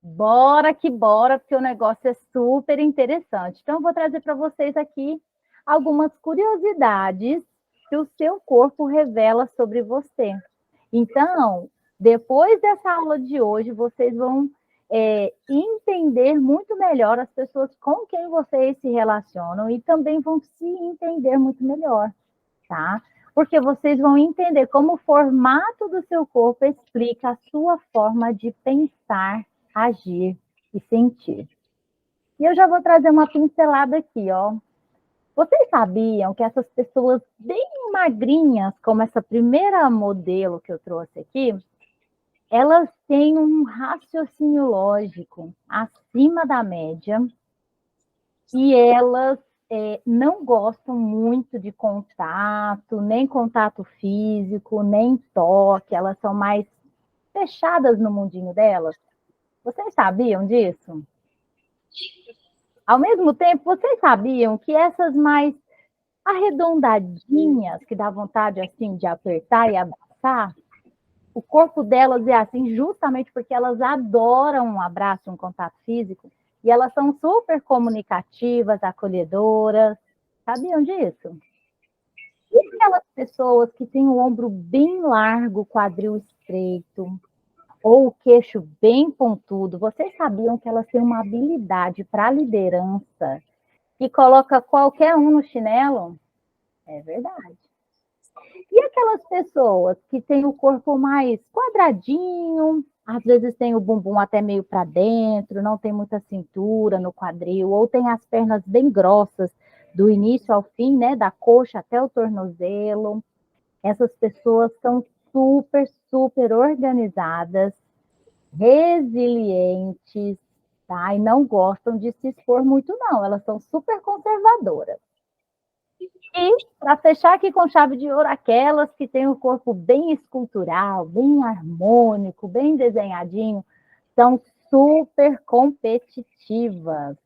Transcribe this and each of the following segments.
Bora que bora, porque o negócio é super interessante. Então, eu vou trazer para vocês aqui algumas curiosidades que o seu corpo revela sobre você. Então, depois dessa aula de hoje, vocês vão entender muito melhor as pessoas com quem vocês se relacionam e também vão se entender muito melhor, tá? Porque vocês vão entender como o formato do seu corpo explica a sua forma de pensar, agir e sentir. E eu já vou trazer uma pincelada aqui, ó. Vocês sabiam que essas pessoas bem magrinhas, como essa primeira modelo que eu trouxe aqui, elas têm um raciocínio lógico acima da média e elas não gostam muito de contato, nem contato físico, nem toque, elas são mais fechadas no mundinho delas. Vocês sabiam disso? Ao mesmo tempo, vocês sabiam que essas mais arredondadinhas, que dá vontade assim de apertar e abraçar, o corpo delas é assim justamente porque elas adoram um abraço, um contato físico, e elas são super comunicativas, acolhedoras. Sabiam disso? E aquelas pessoas que têm o ombro bem largo, quadril estreito, ou o queixo bem pontudo, vocês sabiam que elas têm uma habilidade para liderança que coloca qualquer um no chinelo? É verdade. E aquelas pessoas que têm o corpo mais quadradinho, às vezes tem o bumbum até meio para dentro, não tem muita cintura no quadril, ou tem as pernas bem grossas, do início ao fim, né, da coxa até o tornozelo. Essas pessoas são super, super organizadas, resilientes, tá? E não gostam de se expor muito, não. Elas são super conservadoras. E, para fechar aqui com chave de ouro, aquelas que têm o corpo bem escultural, bem harmônico, bem desenhadinho, são super competitivas.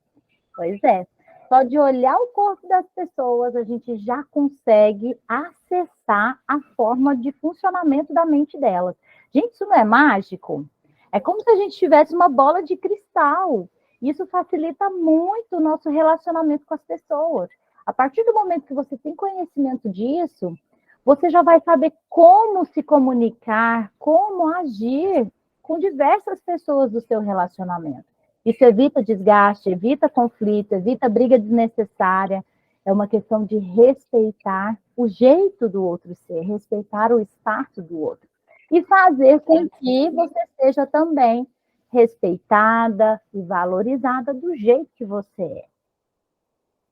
Pois é. Só de olhar o corpo das pessoas, a gente já consegue acessar a forma de funcionamento da mente delas. Gente, isso não é mágico? É como se a gente tivesse uma bola de cristal. Isso facilita muito o nosso relacionamento com as pessoas. A partir do momento que você tem conhecimento disso, você já vai saber como se comunicar, como agir com diversas pessoas do seu relacionamento. Isso evita desgaste, evita conflito, evita briga desnecessária. É uma questão de respeitar o jeito do outro ser, respeitar o espaço do outro. E fazer com que você seja também respeitada e valorizada do jeito que você é.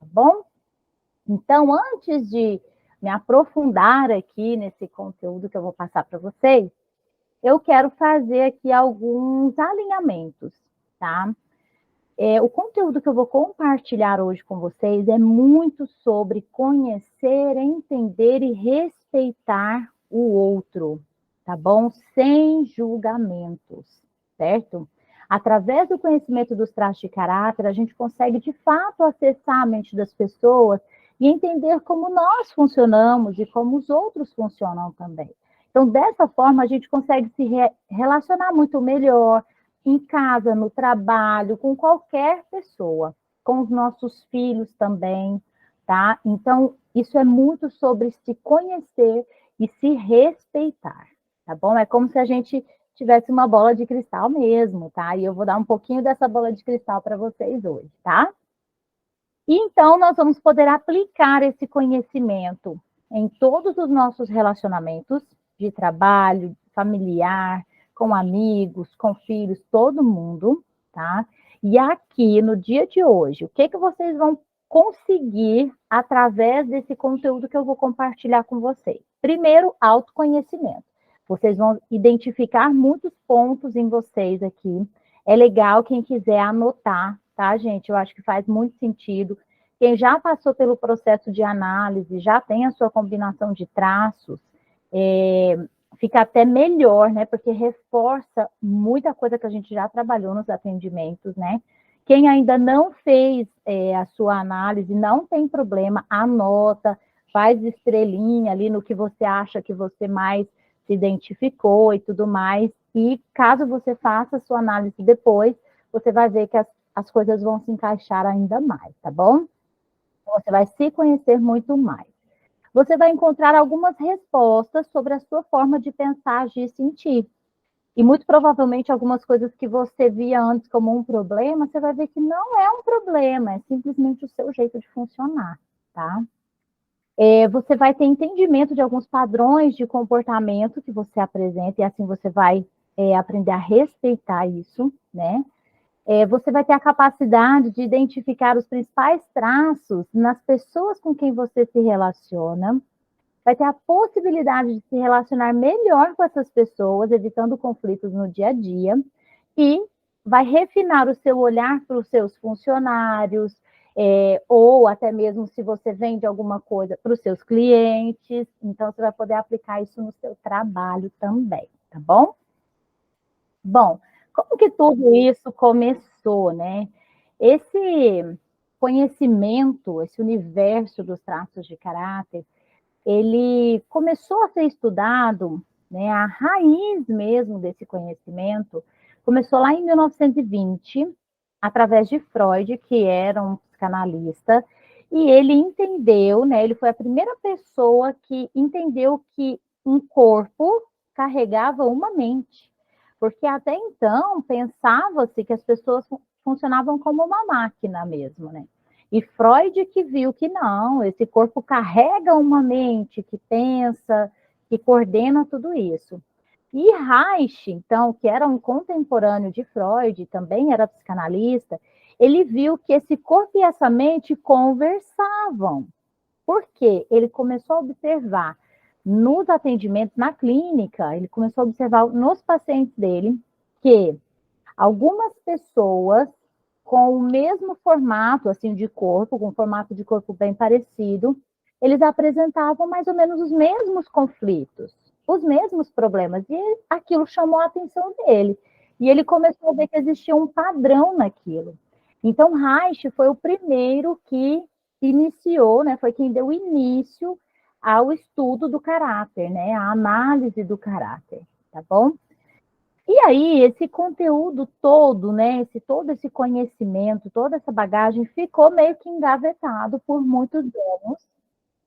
Tá bom? Então, antes de me aprofundar aqui nesse conteúdo que eu vou passar para vocês, eu quero fazer aqui alguns alinhamentos, tá? O conteúdo que eu vou compartilhar hoje com vocês é muito sobre conhecer, entender e respeitar o outro, tá bom? Sem julgamentos, certo? Através do conhecimento dos traços de caráter, a gente consegue, de fato, acessar a mente das pessoas e entender como nós funcionamos e como os outros funcionam também. Então, dessa forma, a gente consegue se relacionar muito melhor, em casa, no trabalho, com qualquer pessoa, com os nossos filhos também, tá? Então, isso é muito sobre se conhecer e se respeitar, tá bom? É como se a gente tivesse uma bola de cristal mesmo, tá? E eu vou dar um pouquinho dessa bola de cristal para vocês hoje, tá? E então, nós vamos poder aplicar esse conhecimento em todos os nossos relacionamentos de trabalho, familiar, com amigos, com filhos, todo mundo, tá? E aqui, no dia de hoje, o que vocês vão conseguir através desse conteúdo que eu vou compartilhar com vocês? Primeiro, autoconhecimento. Vocês vão identificar muitos pontos em vocês aqui. É legal quem quiser anotar, tá, gente? Eu acho que faz muito sentido. Quem já passou pelo processo de análise, já tem a sua combinação de traços, fica até melhor, né? Porque reforça muita coisa que a gente já trabalhou nos atendimentos, né? Quem ainda não fez a sua análise, não tem problema, anota, faz estrelinha ali no que você acha que você mais se identificou e tudo mais. E caso você faça a sua análise depois, você vai ver que as coisas vão se encaixar ainda mais, tá bom? Você vai se conhecer muito mais. Você vai encontrar algumas respostas sobre a sua forma de pensar, agir e sentir. E muito provavelmente algumas coisas que você via antes como um problema, você vai ver que não é um problema, é simplesmente o seu jeito de funcionar, tá? Você vai ter entendimento de alguns padrões de comportamento que você apresenta, e assim você vai aprender a respeitar isso, né? Você vai ter a capacidade de identificar os principais traços nas pessoas com quem você se relaciona, vai ter a possibilidade de se relacionar melhor com essas pessoas, evitando conflitos no dia a dia, e vai refinar o seu olhar para os seus funcionários, ou até mesmo se você vende alguma coisa para os seus clientes, então você vai poder aplicar isso no seu trabalho também, tá bom? Bom, como que tudo isso começou, né? Esse conhecimento, esse universo dos traços de caráter, ele começou a ser estudado, né, a raiz mesmo desse conhecimento, começou lá em 1920, através de Freud, que era um psicanalista, e ele entendeu, né, ele foi a primeira pessoa que entendeu que um corpo carregava uma mente, porque até então pensava-se que as pessoas funcionavam como uma máquina mesmo, né? E Freud que viu que não, esse corpo carrega uma mente que pensa, que coordena tudo isso. E Reich, então, que era um contemporâneo de Freud, também era psicanalista, ele viu que esse corpo e essa mente conversavam. Por quê? Ele começou a observar nos atendimentos na clínica, ele começou a observar nos pacientes dele que algumas pessoas com o mesmo formato assim de corpo, com um formato de corpo bem parecido, eles apresentavam mais ou menos os mesmos conflitos, os mesmos problemas, e aquilo chamou a atenção dele. E ele começou a ver que existia um padrão naquilo. Então, Reich foi o primeiro que iniciou, né, foi quem deu início ao estudo do caráter, né, a análise do caráter, tá bom? E aí, esse conteúdo todo, né, todo esse conhecimento, toda essa bagagem ficou meio que engavetado por muitos anos.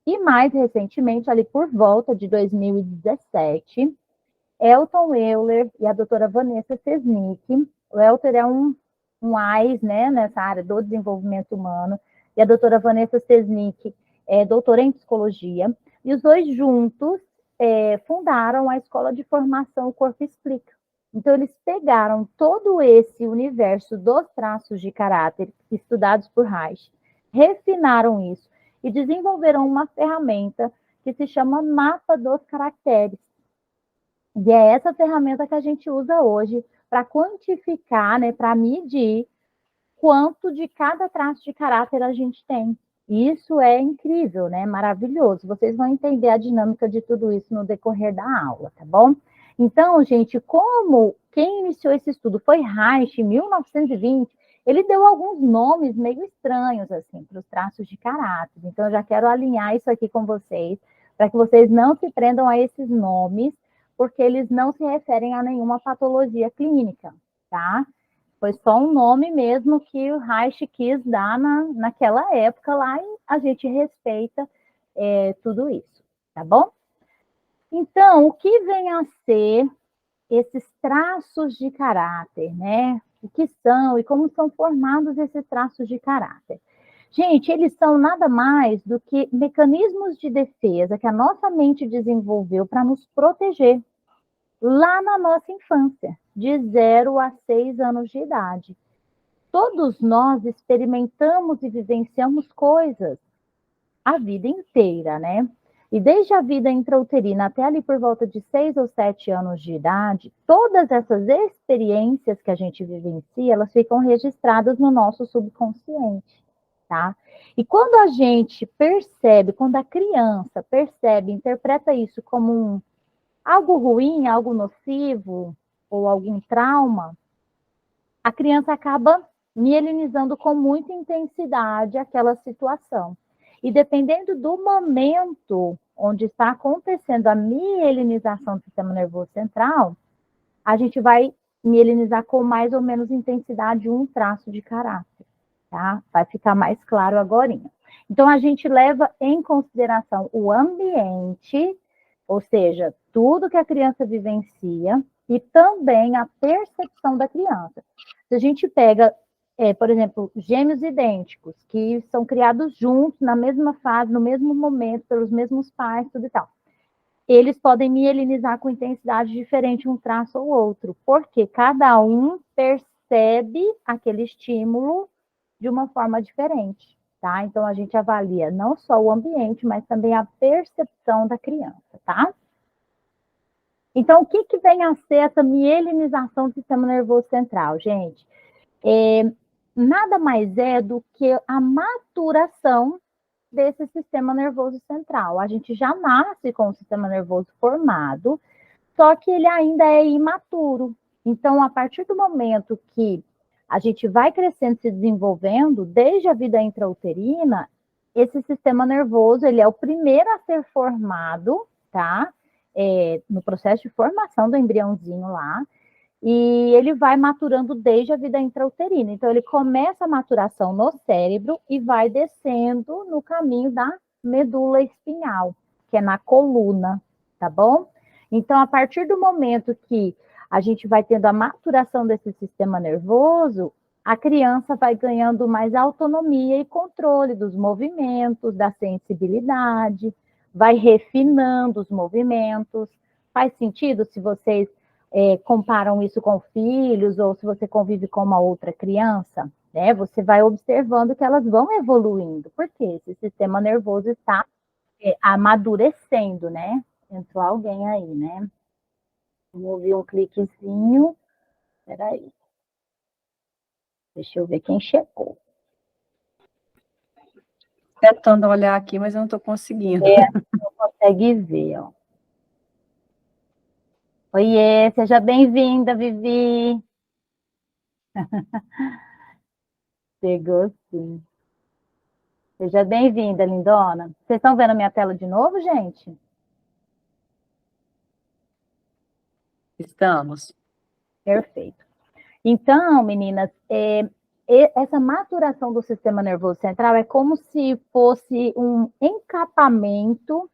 E mais recentemente, ali por volta de 2017, Elton Euler e a doutora Vanessa Sesnick, o Elton é um AIS, né, nessa área do desenvolvimento humano, e a doutora Vanessa Sesnick é doutora em psicologia, e os dois juntos fundaram a Escola de Formação O Corpo Explica. Então, eles pegaram todo esse universo dos traços de caráter estudados por Reich, refinaram isso e desenvolveram uma ferramenta que se chama Mapa dos Caracteres. E é essa ferramenta que a gente usa hoje para quantificar, né, para medir quanto de cada traço de caráter a gente tem. Isso é incrível, né? Maravilhoso. Vocês vão entender a dinâmica de tudo isso no decorrer da aula, tá bom? Então, gente, como quem iniciou esse estudo foi Reich, em 1920, ele deu alguns nomes meio estranhos, assim, para os traços de caráter. Então, eu já quero alinhar isso aqui com vocês, para que vocês não se prendam a esses nomes, porque eles não se referem a nenhuma patologia clínica, tá? Foi só um nome mesmo que o Reich quis dar naquela época lá e a gente respeita tudo isso, tá bom? Então, o que vem a ser esses traços de caráter, né? O que são e como são formados esses traços de caráter? Gente, eles são nada mais do que mecanismos de defesa que a nossa mente desenvolveu para nos proteger lá na nossa infância, de 0 a 6 anos de idade. Todos nós experimentamos e vivenciamos coisas a vida inteira, né? E desde a vida intrauterina até ali por volta de 6 ou 7 anos de idade, todas essas experiências que a gente vivencia, elas ficam registradas no nosso subconsciente, tá? E quando a gente percebe, quando a criança percebe, interpreta isso como algo ruim, algo nocivo ou algum trauma, a criança acaba mielinizando com muita intensidade aquela situação. E dependendo do momento onde está acontecendo a mielinização do sistema nervoso central, a gente vai mielinizar com mais ou menos intensidade um traço de caráter, tá? Vai ficar mais claro agora. Então, a gente leva em consideração o ambiente, ou seja, tudo que a criança vivencia, e também a percepção da criança. Se a gente pega, por exemplo, gêmeos idênticos, que são criados juntos, na mesma fase, no mesmo momento, pelos mesmos pais, tudo e tal, eles podem mielinizar com intensidade diferente um traço ou outro, porque cada um percebe aquele estímulo de uma forma diferente, tá? Então, a gente avalia não só o ambiente, mas também a percepção da criança, tá? Então, o que vem a ser essa mielinização do sistema nervoso central, gente? Nada mais é do que a maturação desse sistema nervoso central. A gente já nasce com o sistema nervoso formado, só que ele ainda é imaturo. Então, a partir do momento que a gente vai crescendo, se desenvolvendo, desde a vida intrauterina, esse sistema nervoso, ele é o primeiro a ser formado, tá? No processo de formação do embriãozinho lá, e ele vai maturando desde a vida intrauterina. Então, ele começa a maturação no cérebro e vai descendo no caminho da medula espinhal, que é na coluna, tá bom? Então, a partir do momento que a gente vai tendo a maturação desse sistema nervoso, a criança vai ganhando mais autonomia e controle dos movimentos, da sensibilidade, vai refinando os movimentos. Faz sentido se vocês comparam isso com filhos, ou se você convive com uma outra criança, né? Você vai observando que elas vão evoluindo, porque esse sistema nervoso está amadurecendo, né? Entrou alguém aí, né? Vamos ouvir um cliquezinho. Peraí. Deixa eu ver quem chegou. Tentando olhar aqui, mas eu não estou conseguindo. Não consegue ver, ó. Oiê, seja bem-vinda, Vivi. Chegou sim. Seja bem-vinda, lindona. Vocês estão vendo a minha tela de novo, gente? Estamos. Perfeito. Então, meninas, essa maturação do sistema nervoso central é como se fosse um encapamento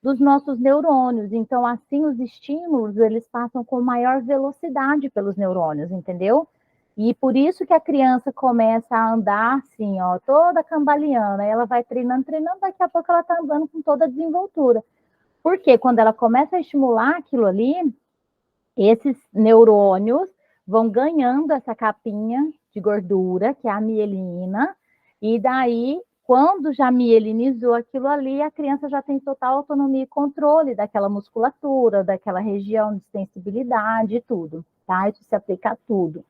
dos nossos neurônios. Então, assim, os estímulos, eles passam com maior velocidade pelos neurônios, entendeu? E por isso que a criança começa a andar assim, ó, toda cambaleando. Aí ela vai treinando, daqui a pouco ela está andando com toda a desenvoltura. Porque quando ela começa a estimular aquilo ali, esses neurônios vão ganhando essa capinha de gordura, que é a mielina, e daí, quando já mielinizou aquilo ali, a criança já tem total autonomia e controle daquela musculatura, daquela região de sensibilidade e tudo, tá? Isso se aplica a tudo.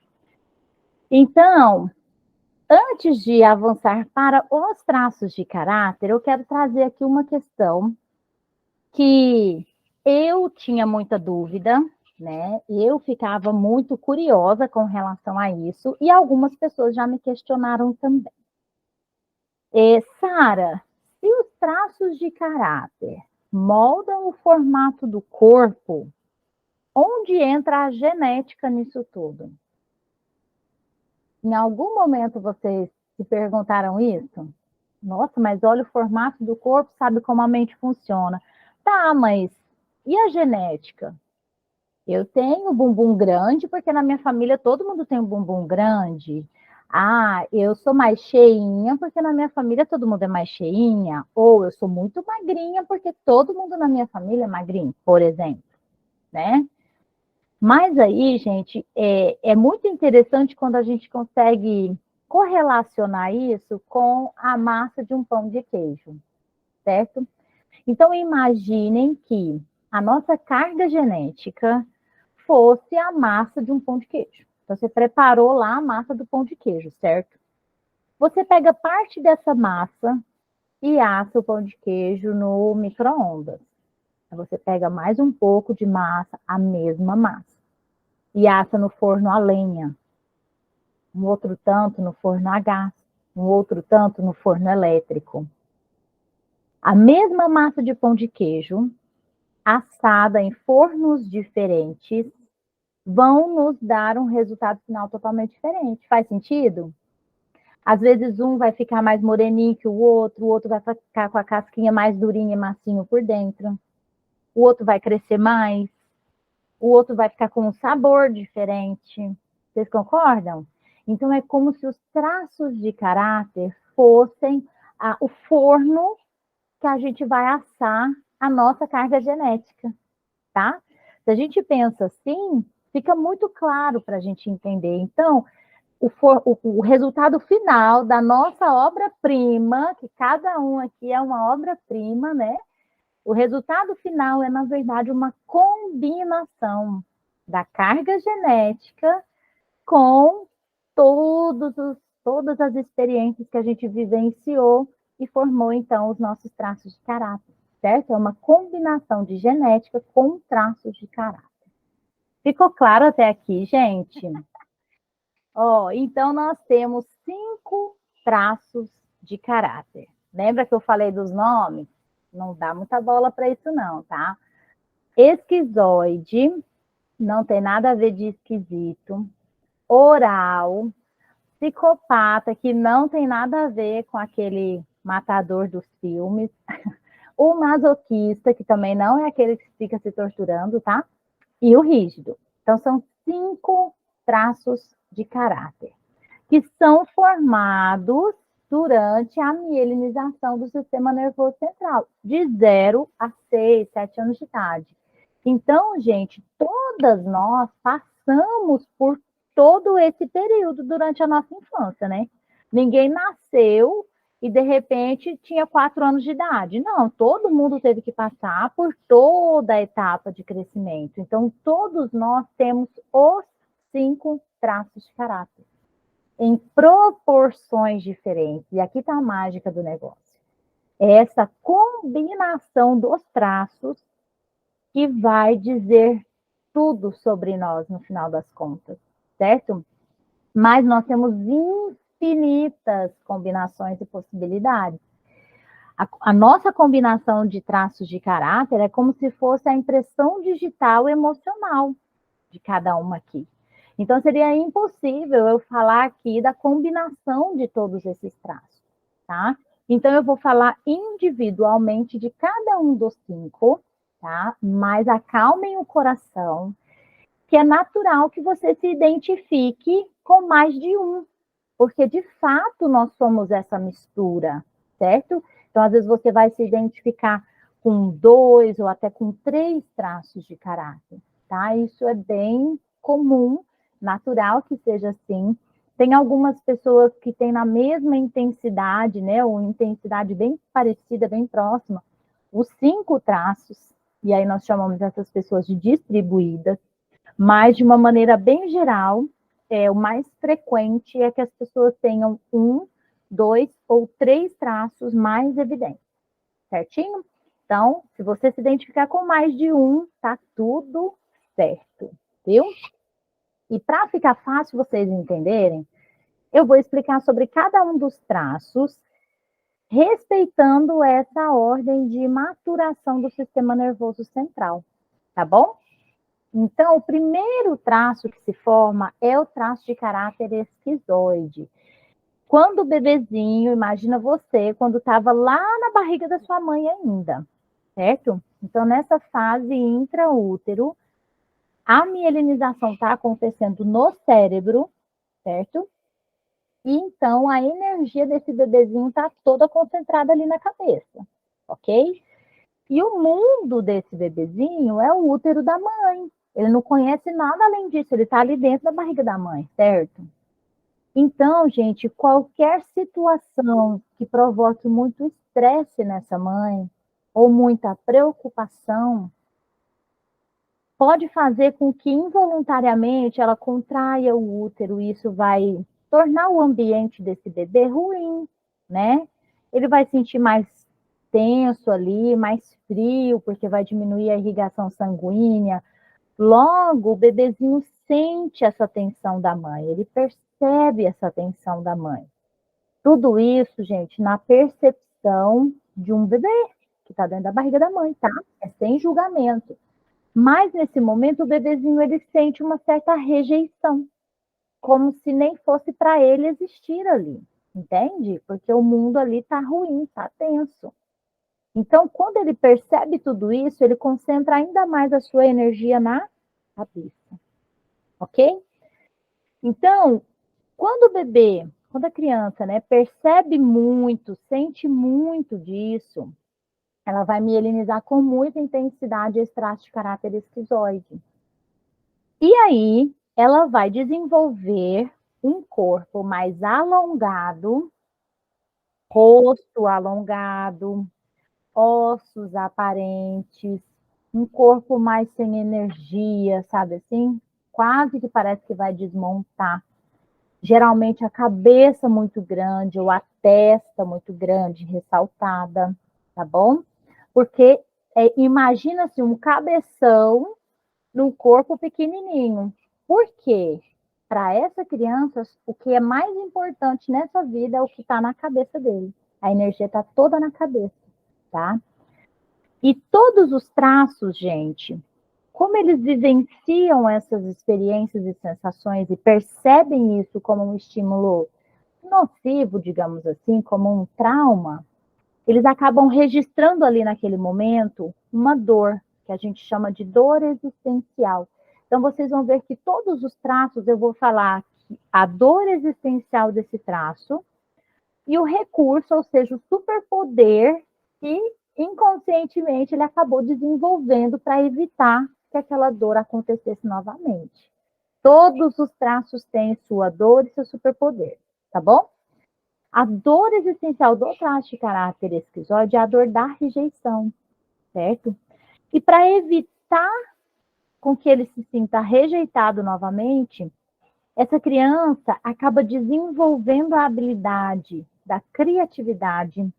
Então, antes de avançar para os traços de caráter, eu quero trazer aqui uma questão que eu tinha muita dúvida, né? Eu ficava muito curiosa com relação a isso, e algumas pessoas já me questionaram também. Sara, se os traços de caráter moldam o formato do corpo, onde entra a genética nisso tudo? Em algum momento vocês se perguntaram isso? Nossa, mas olha o formato do corpo, sabe como a mente funciona. Tá, mas e a genética? Eu tenho bumbum grande, porque na minha família todo mundo tem um bumbum grande. Ah, eu sou mais cheinha, porque na minha família todo mundo é mais cheinha. Ou eu sou muito magrinha, porque todo mundo na minha família é magrinho, por exemplo, né? Mas aí, gente, é muito interessante quando a gente consegue correlacionar isso com a massa de um pão de queijo, certo? Então, imaginem que a nossa carga genética fosse a massa de um pão de queijo. Então, você preparou lá a massa do pão de queijo, certo? Você pega parte dessa massa e assa o pão de queijo no micro-ondas. Você pega mais um pouco de massa, a mesma massa, e assa no forno a lenha. Um outro tanto no forno a gás, um outro tanto no forno elétrico. A mesma massa de pão de queijo, assada em fornos diferentes, vão nos dar um resultado final totalmente diferente. Faz sentido? Às vezes um vai ficar mais moreninho que o outro vai ficar com a casquinha mais durinha e massinho por dentro, o outro vai crescer mais, o outro vai ficar com um sabor diferente. Vocês concordam? Então, é como se os traços de caráter fossem o forno que a gente vai assar a nossa carga genética, tá? Se a gente pensa assim, fica muito claro para a gente entender. Então, o resultado final da nossa obra-prima, que cada um aqui é uma obra-prima, né? O resultado final é, na verdade, uma combinação da carga genética com todas as experiências que a gente vivenciou e formou, então, os nossos traços de caráter, certo? É uma combinação de genética com traços de caráter. Ficou claro até aqui, gente? Então, nós temos 5 traços de caráter. Lembra que eu falei dos nomes? Não dá muita bola para isso não, tá? Esquizoide, não tem nada a ver de esquisito. Oral, psicopata, que não tem nada a ver com aquele matador dos filmes. O masoquista, que também não é aquele que fica se torturando, tá? E o rígido. Então, são 5 traços de caráter, que são formados durante a mielinização do sistema nervoso central, de 0 a 6, 7 anos de idade. Então, gente, todas nós passamos por todo esse período durante a nossa infância, né? Ninguém nasceu e, de repente, tinha 4 anos de idade. Não, todo mundo teve que passar por toda a etapa de crescimento. Então, todos nós temos os 5 traços de caráter, em proporções diferentes. E aqui está a mágica do negócio. É essa combinação dos traços que vai dizer tudo sobre nós no final das contas, certo? Mas nós temos infinitas combinações e possibilidades. A nossa combinação de traços de caráter é como se fosse a impressão digital emocional de cada uma aqui. Então, seria impossível eu falar aqui da combinação de todos esses traços, tá? Então, eu vou falar individualmente de cada um dos 5, tá? Mas acalmem o coração, que é natural que você se identifique com mais de um, porque, de fato, nós somos essa mistura, certo? Então, às vezes, você vai se identificar com 2 ou até com 3 traços de caráter, tá? Isso é bem comum, natural que seja assim. Tem algumas pessoas que têm na mesma intensidade, né, ou intensidade bem parecida, bem próxima, os 5 traços, e aí nós chamamos essas pessoas de distribuídas, mas de uma maneira bem geral, o mais frequente é que as pessoas tenham 1, 2 ou 3 traços mais evidentes, certinho? Então, se você se identificar com mais de um, tá tudo certo, viu? E para ficar fácil vocês entenderem, eu vou explicar sobre cada um dos traços, respeitando essa ordem de maturação do sistema nervoso central, tá bom? Então, o primeiro traço que se forma é o traço de caráter esquizoide. Quando o bebezinho, imagina você, quando estava lá na barriga da sua mãe ainda, certo? Então, nessa fase intraútero, a mielinização está acontecendo no cérebro, certo? E então a energia desse bebezinho está toda concentrada ali na cabeça, ok? E o mundo desse bebezinho é o útero da mãe. Ele não conhece nada além disso, ele está ali dentro da barriga da mãe, certo? Então, gente, qualquer situação que provoque muito estresse nessa mãe, ou muita preocupação, pode fazer com que involuntariamente ela contraia o útero, e isso vai tornar o ambiente desse bebê ruim, né? Ele vai sentir mais tenso ali, mais frio, porque vai diminuir a irrigação sanguínea. Logo, o bebezinho sente essa tensão da mãe, ele percebe essa tensão da mãe. Tudo isso, gente, na percepção de um bebê que está dentro da barriga da mãe, tá? É sem julgamento. Mas nesse momento o bebezinho ele sente uma certa rejeição, como se nem fosse para ele existir ali, entende? Porque o mundo ali está ruim, está tenso. Então, quando ele percebe tudo isso, ele concentra ainda mais a sua energia na cabeça, ok? Então, quando a criança, né, percebe muito, sente muito disso, ela vai mielinizar com muita intensidade esse traço de caráter esquizoide. E aí, ela vai desenvolver um corpo mais alongado, rosto alongado, ossos aparentes, um corpo mais sem energia, sabe assim? Quase que parece que vai desmontar. Geralmente a cabeça muito grande ou a testa muito grande, ressaltada, tá bom? Porque imagina-se um cabeção num corpo pequenininho. Por quê? Para essa criança, o que é mais importante nessa vida é o que está na cabeça dele. A energia está toda na cabeça, tá? E todos os traços, gente, como eles vivenciam essas experiências e sensações e percebem isso como um estímulo nocivo, digamos assim, como um trauma, eles acabam registrando ali naquele momento uma dor, que a gente chama de dor existencial. Então, vocês vão ver que todos os traços, eu vou falar a dor existencial desse traço e o recurso, ou seja, o superpoder que inconscientemente ele acabou desenvolvendo para evitar que aquela dor acontecesse novamente. Todos os traços têm sua dor e seu superpoder, tá bom? A dor existencial do traço de caráter esquizoide é a dor da rejeição, certo? E para evitar com que ele se sinta rejeitado novamente, essa criança acaba desenvolvendo a habilidade da criatividade,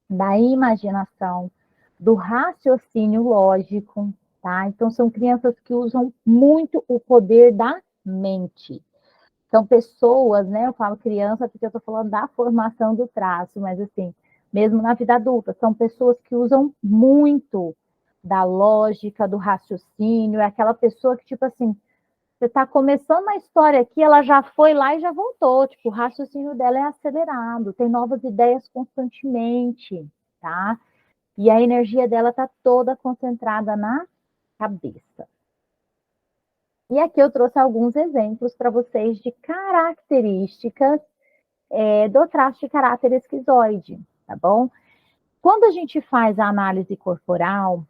da imaginação, do raciocínio lógico, tá? Então, são crianças que usam muito o poder da mente. São pessoas, né? Eu falo criança porque eu estou falando da formação do traço, mas assim, mesmo na vida adulta, são pessoas que usam muito da lógica, do raciocínio, é aquela pessoa que, tipo assim, você está começando a história aqui, ela já foi lá e já voltou. Tipo, o raciocínio dela é acelerado, tem novas ideias constantemente, tá? E a energia dela está toda concentrada na cabeça. E aqui eu trouxe alguns exemplos para vocês de características do traço de caráter esquizoide, tá bom? Quando a gente faz a análise corporal,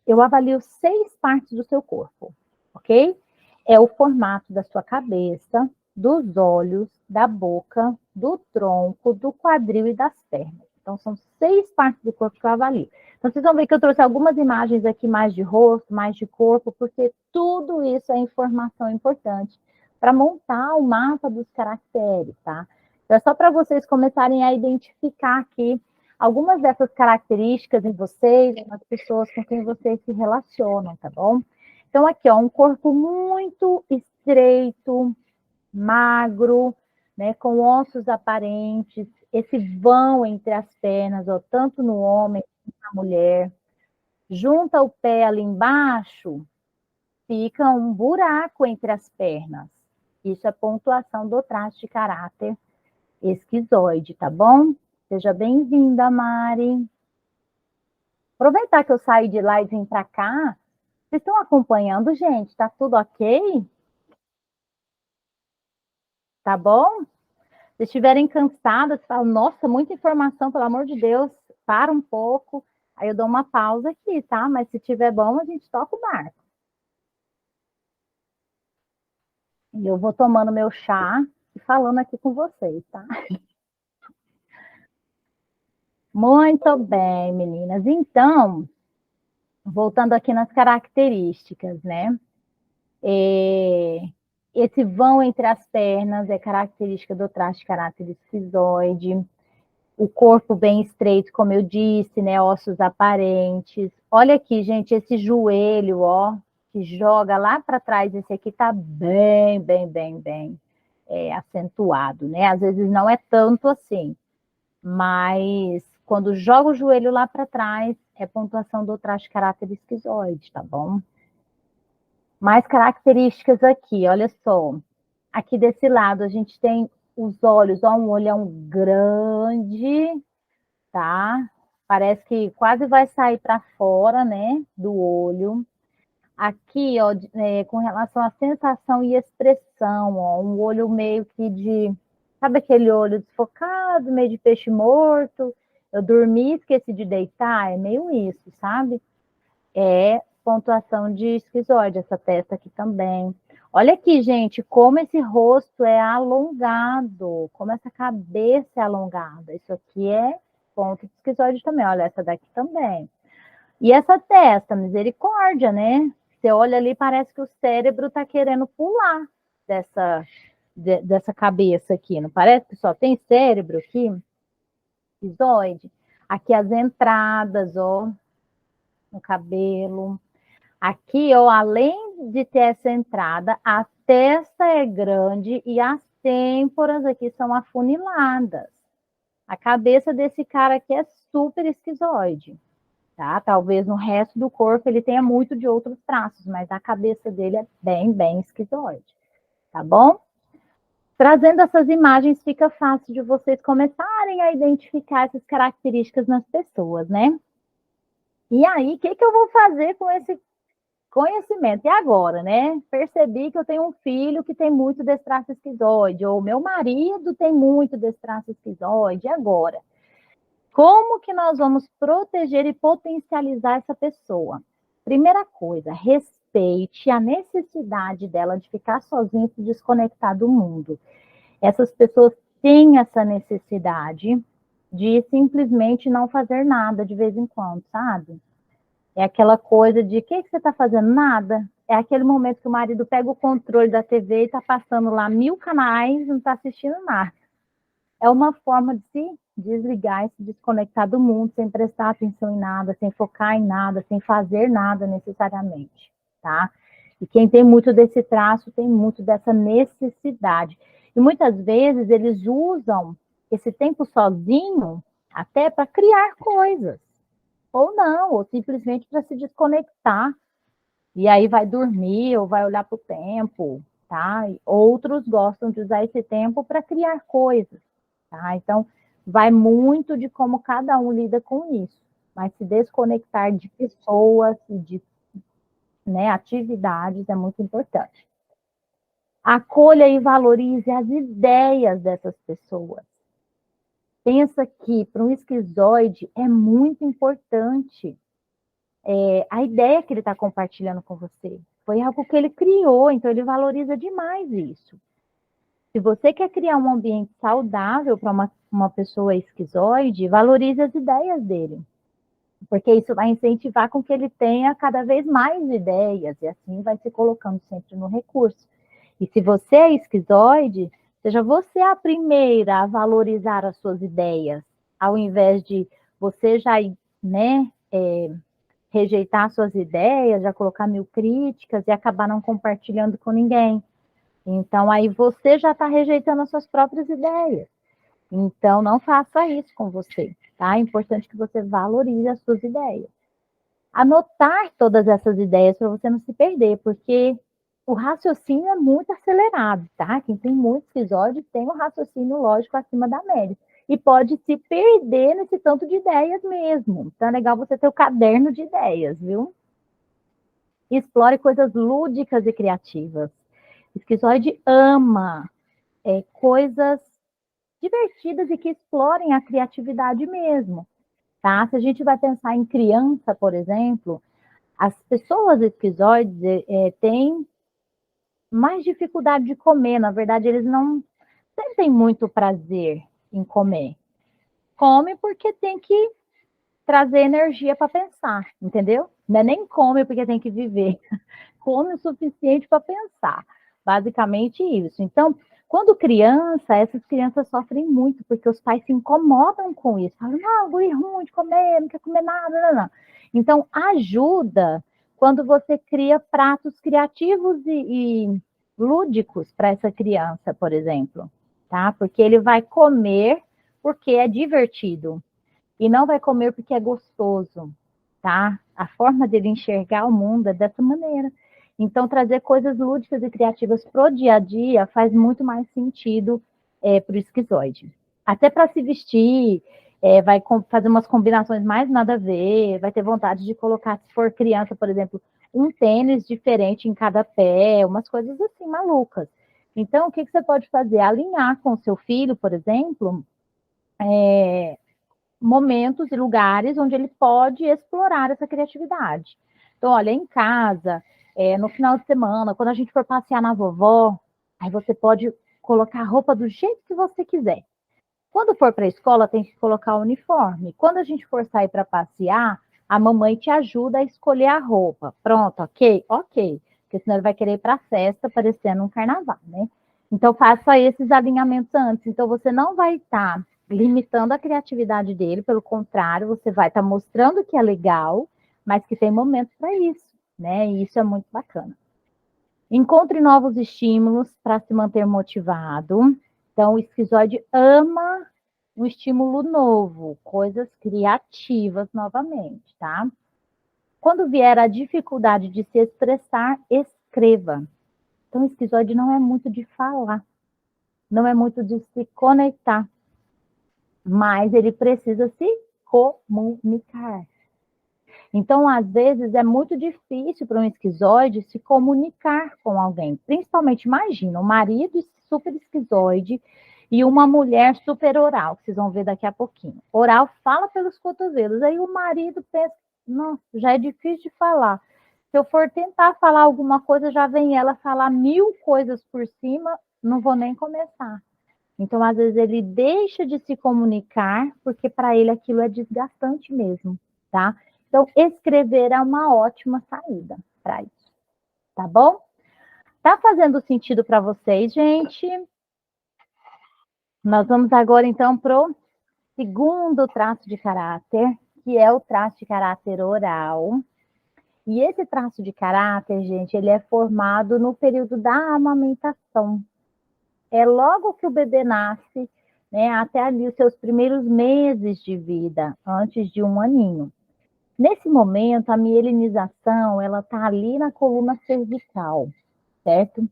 eu avalio 6 partes do seu corpo, ok? É o formato da sua cabeça, dos olhos, da boca, do tronco, do quadril e das pernas. Então, são 6 partes do corpo que eu avalio. Então, vocês vão ver que eu trouxe algumas imagens aqui mais de rosto, mais de corpo, porque tudo isso é informação importante para montar o mapa dos caracteres, tá? Então, é só para vocês começarem a identificar aqui algumas dessas características em vocês, nas pessoas com quem vocês se relacionam, tá bom? Então, aqui, ó, um corpo muito estreito, magro, né, com ossos aparentes, esse vão entre as pernas, ó, tanto no homem quanto na mulher. Junta o pé ali embaixo, fica um buraco entre as pernas. Isso é pontuação do traço de caráter esquizoide, tá bom? Seja bem-vinda, Mari. Aproveitar que eu saí de lá e vim para cá. Vocês estão acompanhando, gente? Tá tudo ok? Tá bom? Se estiverem cansadas, falam, nossa, muita informação, pelo amor de Deus, para um pouco. Aí eu dou uma pausa aqui, tá? Mas se tiver bom, a gente toca o barco. E eu vou tomando meu chá e falando aqui com vocês, tá? Muito bem, meninas. Então, voltando aqui nas características, né? Esse vão entre as pernas é característica do traço de caráter esquizoide. O corpo bem estreito, como eu disse, né? Ossos aparentes. Olha aqui, gente, esse joelho, ó, que joga lá para trás. Esse aqui tá bem, bem, bem, bem acentuado, né? Às vezes não é tanto assim, mas quando joga o joelho lá para trás, é pontuação do traço de caráter esquizoide, tá bom? Mais características aqui, olha só. Aqui desse lado a gente tem os olhos, ó, um olhão grande, tá? Parece que quase vai sair para fora, né, do olho. Aqui, ó, com relação à sensação e expressão, ó, um olho meio que de... Sabe aquele olho desfocado, meio de peixe morto? Eu dormi, esqueci de deitar, é meio isso, sabe? É pontuação de esquizoide, essa testa aqui também. Olha aqui, gente, como esse rosto é alongado, como essa cabeça é alongada. Isso aqui é ponto de esquizoide também, olha, essa daqui também. E essa testa, misericórdia, né? Você olha ali, parece que o cérebro está querendo pular dessa cabeça aqui, não parece que só tem cérebro aqui? Esquizoide. Aqui as entradas, ó, no cabelo. Aqui, ó, além de ter essa entrada, a testa é grande e as têmporas aqui são afuniladas. A cabeça desse cara aqui é super esquizoide, tá? Talvez no resto do corpo ele tenha muito de outros traços, mas a cabeça dele é bem, bem esquizoide, tá bom? Trazendo essas imagens, fica fácil de vocês começarem a identificar essas características nas pessoas, né? E aí, o que eu vou fazer com esse conhecimento? E agora, né? Percebi que eu tenho um filho que tem muito desse traço esquizoide, ou meu marido tem muito desse traço esquizoide, e agora? Como que nós vamos proteger e potencializar essa pessoa? Primeira coisa, respeite a necessidade dela de ficar sozinha e se desconectar do mundo. Essas pessoas têm essa necessidade de simplesmente não fazer nada de vez em quando, sabe? É aquela coisa de, o que você está fazendo? Nada. É aquele momento que o marido pega o controle da TV e está passando lá 1000 canais e não está assistindo nada. É uma forma de se desligar e se desconectar do mundo, sem prestar atenção em nada, sem focar em nada, sem fazer nada necessariamente, tá? E quem tem muito desse traço tem muito dessa necessidade. E muitas vezes eles usam esse tempo sozinho até para criar coisas. Ou não, ou simplesmente para se desconectar. E aí vai dormir ou vai olhar para o tempo, tá? E outros gostam de usar esse tempo para criar coisas, tá? Então, vai muito de como cada um lida com isso. Mas se desconectar de pessoas e de, né, atividades é muito importante. Acolha e valorize as ideias dessas pessoas. Pensa que para um esquizoide é muito importante a ideia que ele está compartilhando com você. Foi algo que ele criou, então ele valoriza demais isso. Se você quer criar um ambiente saudável para uma pessoa esquizoide, valorize as ideias dele. Porque isso vai incentivar com que ele tenha cada vez mais ideias, e assim vai se colocando sempre no recurso. E se você é esquizoide, seja você a primeira a valorizar as suas ideias, ao invés de você já, né, rejeitar suas ideias, já colocar 1000 críticas e acabar não compartilhando com ninguém. Então, aí você já está rejeitando as suas próprias ideias. Então, não faça isso com você, tá? É importante que você valorize as suas ideias. Anotar todas essas ideias para você não se perder, porque o raciocínio é muito acelerado, tá? Quem tem muito episódio tem um raciocínio lógico acima da média. E pode se perder nesse tanto de ideias mesmo. Então, é legal você ter o caderno de ideias, viu? Explore coisas lúdicas e criativas. O esquizoide ama coisas divertidas e que explorem a criatividade mesmo, tá? Se a gente vai pensar em criança, por exemplo, as pessoas esquizoides têm mais dificuldade de comer. Na verdade, eles não sentem muito prazer em comer. Come porque tem que trazer energia para pensar, entendeu? Não é nem come porque tem que viver. Come o suficiente para pensar. Basicamente isso. Então, quando criança, essas crianças sofrem muito, porque os pais se incomodam com isso. Falam, não, vou ir ruim de comer, não quer comer nada, não, não. Então, ajuda quando você cria pratos criativos e lúdicos para essa criança, por exemplo, tá? Porque ele vai comer porque é divertido e não vai comer porque é gostoso. tá? A forma dele enxergar o mundo é dessa maneira. Então, trazer coisas lúdicas e criativas pro dia a dia faz muito mais sentido para o esquizoide. Até para se vestir, vai fazer umas combinações mais nada a ver, vai ter vontade de colocar, se for criança, por exemplo, um tênis diferente em cada pé, umas coisas assim malucas. Então, o que você pode fazer? Alinhar com o seu filho, por exemplo, momentos e lugares onde ele pode explorar essa criatividade. Então, olha, em casa, no final de semana, quando a gente for passear na vovó, aí você pode colocar a roupa do jeito que você quiser. Quando for para a escola, tem que colocar o uniforme. Quando a gente for sair para passear, a mamãe te ajuda a escolher a roupa. Pronto, ok? Ok. Porque senão ele vai querer ir para a festa parecendo um carnaval, né? Então, faça esses alinhamentos antes. Então, você não vai estar limitando a criatividade dele, pelo contrário, você vai estar mostrando que é legal, mas que tem momento para isso, né? E isso é muito bacana. Encontre novos estímulos para se manter motivado. Então, o esquizoide ama um estímulo novo, coisas criativas novamente, tá? Quando vier a dificuldade de se expressar, escreva. Então, o esquizoide não é muito de falar, não é muito de se conectar, mas ele precisa se comunicar. Então, às vezes, é muito difícil para um esquizoide se comunicar com alguém. Principalmente, imagina, um marido super esquizoide e uma mulher super oral, que vocês vão ver daqui a pouquinho. Oral fala pelos cotovelos. Aí o marido pensa, nossa, já é difícil de falar. Se eu for tentar falar alguma coisa, já vem ela falar 1000 coisas por cima, não vou nem começar. Então, às vezes, ele deixa de se comunicar, porque para ele aquilo é desgastante mesmo, tá? Então, escrever é uma ótima saída para isso, tá bom? Tá fazendo sentido para vocês, gente? Nós vamos agora, então, para o segundo traço de caráter, que é o traço de caráter oral. E esse traço de caráter, gente, ele é formado no período da amamentação. É logo que o bebê nasce, né, até ali os seus primeiros meses de vida, antes de 1 aninho. Nesse momento, a mielinização, ela está ali na coluna cervical, certo?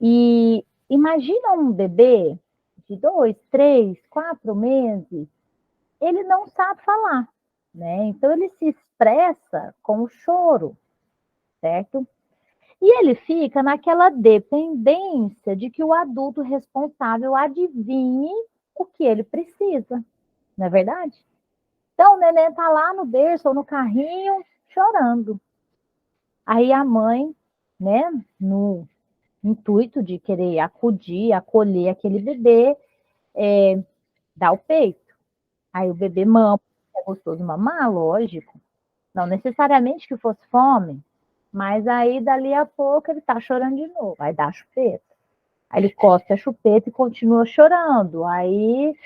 E imagina um bebê de 2, 3, 4 meses, ele não sabe falar, né? Então, ele se expressa com o choro, certo? E ele fica naquela dependência de que o adulto responsável adivinhe o que ele precisa, não é verdade? Então, o neném está lá no berço ou no carrinho, chorando. Aí a mãe, né, no intuito de querer acudir, acolher aquele bebê, dá o peito. Aí o bebê mama, é gostoso mamar, lógico. Não necessariamente que fosse fome, mas aí dali a pouco ele tá chorando de novo, aí dá a chupeta. Aí ele cospe a chupeta e continua chorando. Aí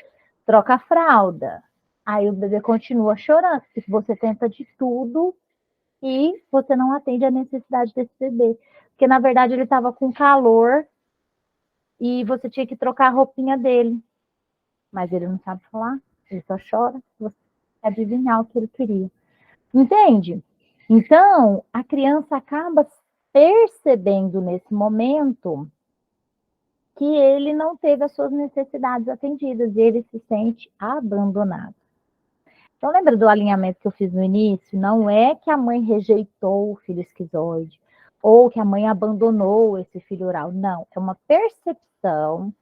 troca a fralda. Aí o bebê continua chorando. Você tenta de tudo e você não atende a necessidade desse bebê. Porque, na verdade, ele estava com calor e você tinha que trocar a roupinha dele. Mas ele não sabe falar, ele só chora. Você tem que adivinhar o que ele queria. Entende? Então, a criança acaba percebendo nesse momento que ele não teve as suas necessidades atendidas e ele se sente abandonado. Então, lembra do alinhamento que eu fiz no início? Não é que a mãe rejeitou o filho esquizoide ou que a mãe abandonou esse filho oral. Não, é uma percepção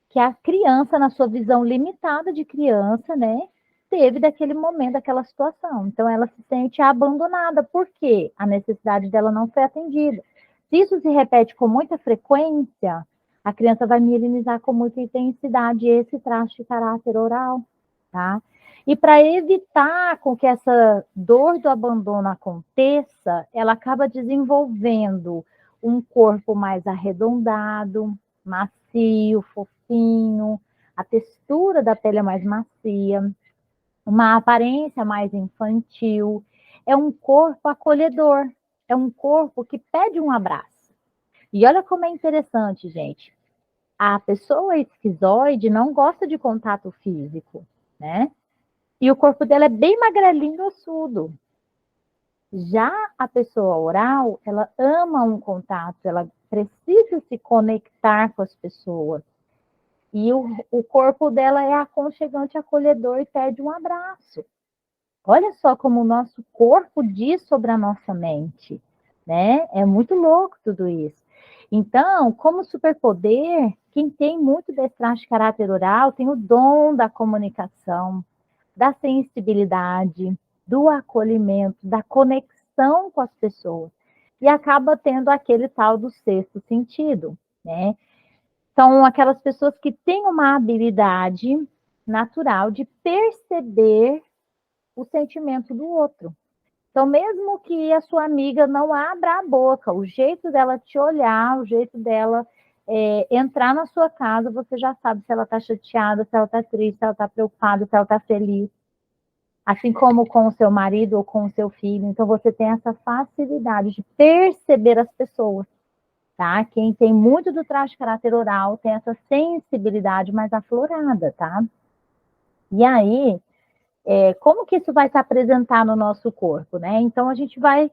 que a criança, na sua visão limitada de criança, né, teve daquele momento, daquela situação. Então, ela se sente abandonada, porque a necessidade dela não foi atendida. Se isso se repete com muita frequência, a criança vai mielinizar com muita intensidade esse traço de caráter oral, tá? E para evitar com que essa dor do abandono aconteça, ela acaba desenvolvendo um corpo mais arredondado, macio, fofinho, a textura da pele é mais macia, uma aparência mais infantil, é um corpo acolhedor, é um corpo que pede um abraço. E olha como é interessante, gente. A pessoa esquizoide não gosta de contato físico, né? E o corpo dela é bem magrelinho, ossudo. Já a pessoa oral, ela ama um contato, ela precisa se conectar com as pessoas. E o corpo dela é aconchegante, acolhedor e pede um abraço. Olha só como o nosso corpo diz sobre a nossa mente, né? É muito louco tudo isso. Então, como superpoder, quem tem muito desse traço de caráter oral tem o dom da comunicação, da sensibilidade, do acolhimento, da conexão com as pessoas. E acaba tendo aquele tal do sexto sentido, né? São aquelas pessoas que têm uma habilidade natural de perceber o sentimento do outro. Então, mesmo que a sua amiga não abra a boca, o jeito dela te olhar, o jeito dela entrar na sua casa, você já sabe se ela está chateada, se ela está triste, se ela está preocupada, se ela está feliz. Assim como com o seu marido ou com o seu filho. Então, você tem essa facilidade de perceber as pessoas, tá? Quem tem muito do traço de caráter oral tem essa sensibilidade mais aflorada, tá? E aí, como que isso vai se apresentar no nosso corpo, né? Então, a gente vai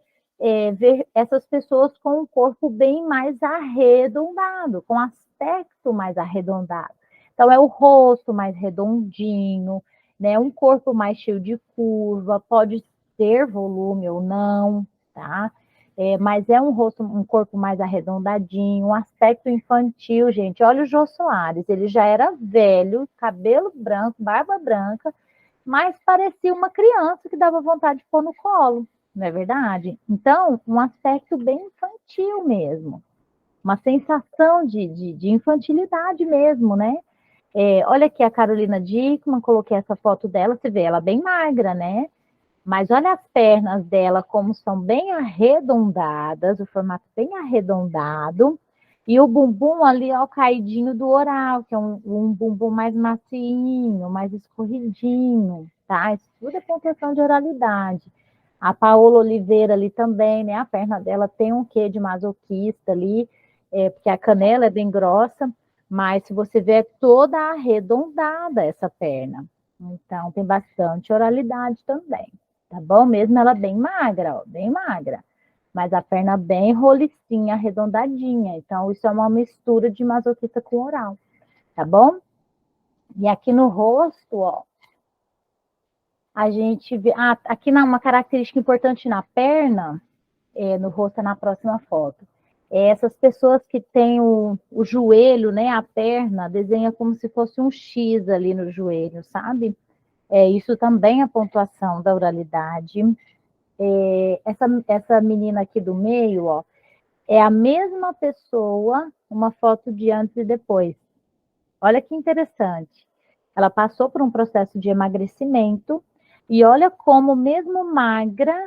ver essas pessoas com um corpo bem mais arredondado, com aspecto mais arredondado. Então, é o rosto mais redondinho, né? Um corpo mais cheio de curva, pode ter volume ou não, tá? Mas é um corpo mais arredondadinho, um aspecto infantil, gente. Olha o Jô Soares, ele já era velho, cabelo branco, barba branca, mas parecia uma criança que dava vontade de pôr no colo, não é verdade? Então, um aspecto bem infantil mesmo, uma sensação de infantilidade mesmo, né? Olha aqui a Carolina Dickmann, coloquei essa foto dela, você vê ela bem magra, né? Mas olha as pernas dela como são bem arredondadas, o formato bem arredondado, e o bumbum ali, ó, caidinho do oral, que é um bumbum mais macinho, mais escorridinho, tá? Isso tudo é pontuação de oralidade. A Paola Oliveira ali também, né? A perna dela tem um quê de masoquista ali, porque a canela é bem grossa, mas se você ver, é toda arredondada essa perna. Então, tem bastante oralidade também, tá bom? Mesmo ela bem magra, ó, bem magra. Mas a perna bem rolicinha, arredondadinha. Então, isso é uma mistura de masoquista com oral, tá bom? E aqui no rosto, ó, a gente vê... aqui uma característica importante na perna, no rosto é na próxima foto. Essas pessoas que têm o joelho, né, a perna, desenha como se fosse um X ali no joelho, sabe? Isso também é pontuação da oralidade. Essa menina aqui do meio, ó, é a mesma pessoa, uma foto de antes e depois. Olha que interessante. Ela passou por um processo de emagrecimento e olha como, mesmo magra,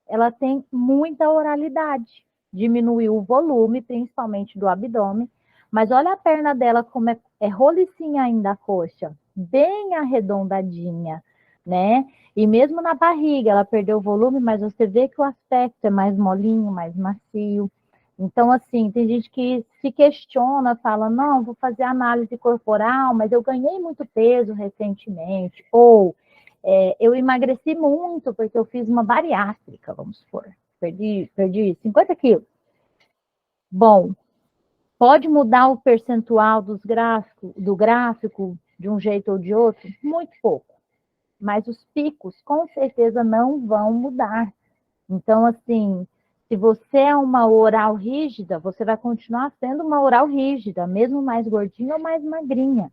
ela tem muita oralidade. Diminuiu o volume, principalmente do abdômen, mas olha a perna dela como é rolicinha ainda a coxa, bem arredondadinha, né? E mesmo na barriga, ela perdeu o volume, mas você vê que o aspecto é mais molinho, mais macio. Então, assim, tem gente que se questiona, fala, não, vou fazer análise corporal, mas eu ganhei muito peso recentemente, ou eu emagreci muito porque eu fiz uma bariátrica, vamos supor, perdi 50 quilos. Bom, pode mudar o percentual do gráfico de um jeito ou de outro? Muito pouco. Mas os picos, com certeza, não vão mudar. Então, assim, se você é uma oral rígida, você vai continuar sendo uma oral rígida, mesmo mais gordinha ou mais magrinha,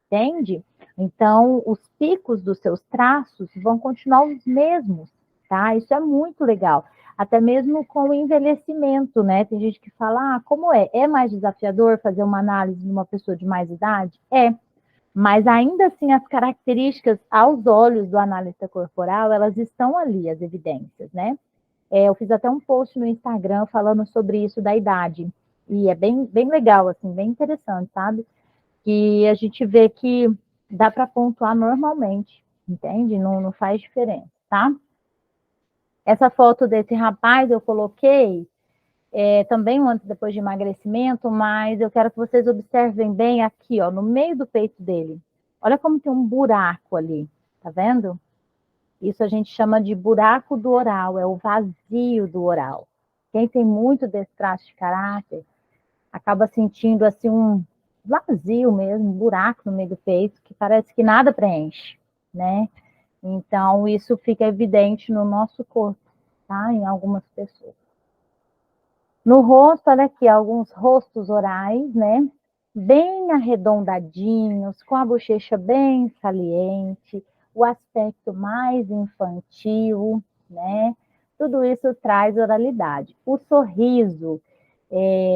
entende? Então, os picos dos seus traços vão continuar os mesmos, tá? Isso é muito legal. Até mesmo com o envelhecimento, né? Tem gente que fala, como é? É mais desafiador fazer uma análise de uma pessoa de mais idade? É. Mas ainda assim, as características aos olhos do analista corporal, elas estão ali, as evidências, né? Eu fiz até um post no Instagram falando sobre isso da idade. E é bem, bem legal, assim, bem interessante, sabe? Que a gente vê que dá para pontuar normalmente, entende? Não faz diferença, tá? Essa foto desse rapaz eu coloquei também um antes e depois de emagrecimento, mas eu quero que vocês observem bem aqui, ó, no meio do peito dele. Olha como tem um buraco ali, tá vendo? Isso a gente chama de buraco do oral, é o vazio do oral. Quem tem muito desse traço de caráter acaba sentindo assim um vazio mesmo, um buraco no meio do peito, que parece que nada preenche, né? Então, isso fica evidente no nosso corpo, tá? Em algumas pessoas. No rosto, olha aqui, alguns rostos orais, né? Bem arredondadinhos, com a bochecha bem saliente, o aspecto mais infantil, né? Tudo isso traz oralidade. O sorriso,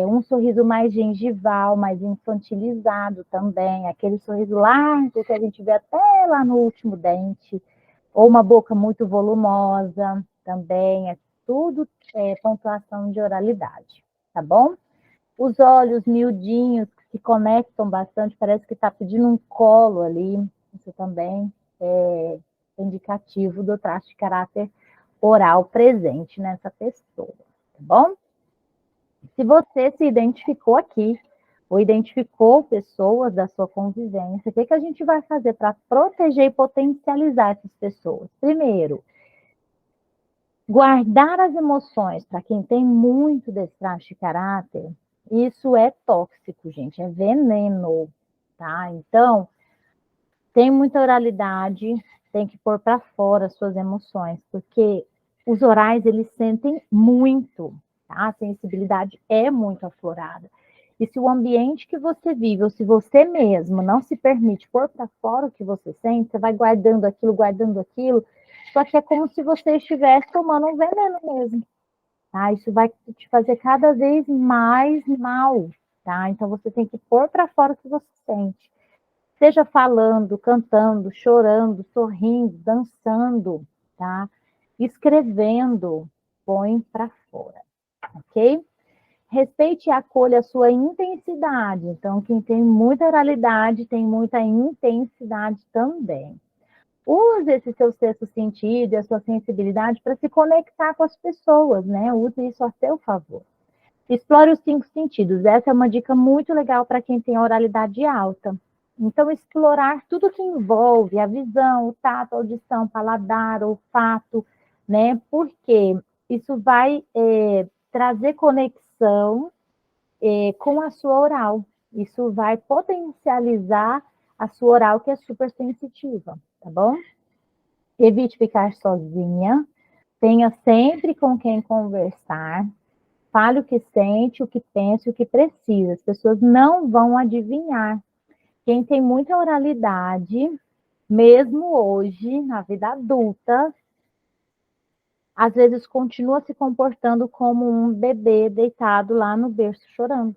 um sorriso mais gengival, mais infantilizado também, aquele sorriso largo que a gente vê até lá no último dente, ou uma boca muito volumosa também, é tudo pontuação de oralidade, tá bom? Os olhos miudinhos, que se conectam bastante, parece que está pedindo um colo ali, isso também é indicativo do traço de caráter oral presente nessa pessoa, tá bom? Se você se identificou aqui, ou identificou pessoas da sua convivência, o que a gente vai fazer para proteger e potencializar essas pessoas? Primeiro, guardar as emoções, para quem tem muito desse traço de caráter, isso é tóxico, gente, é veneno, tá? Então, tem muita oralidade, tem que pôr para fora as suas emoções, porque os orais, eles sentem muito, tá? A sensibilidade é muito aflorada. E se o ambiente que você vive, ou se você mesmo não se permite pôr para fora o que você sente, você vai guardando aquilo, só que é como se você estivesse tomando um veneno mesmo, tá? Isso vai te fazer cada vez mais mal, tá? Então você tem que pôr para fora o que você sente. Seja falando, cantando, chorando, sorrindo, dançando, tá? Escrevendo, põe para fora, ok? Respeite e acolha a sua intensidade. Então, quem tem muita oralidade tem muita intensidade também. Use esse seu sexto sentido e a sua sensibilidade para se conectar com as pessoas, né? Use isso a seu favor. Explore os 5 sentidos. Essa é uma dica muito legal para quem tem oralidade alta. Então, explorar tudo que envolve a visão, o tato, a audição, paladar, olfato, né? Porque isso vai trazer conexão com a sua oral. Isso vai potencializar a sua oral, que é super sensitiva, tá bom? Evite ficar sozinha. Tenha sempre com quem conversar. Fale o que sente, o que pensa, o que precisa. As pessoas não vão adivinhar. Quem tem muita oralidade, mesmo hoje, na vida adulta, às vezes continua se comportando como um bebê deitado lá no berço chorando.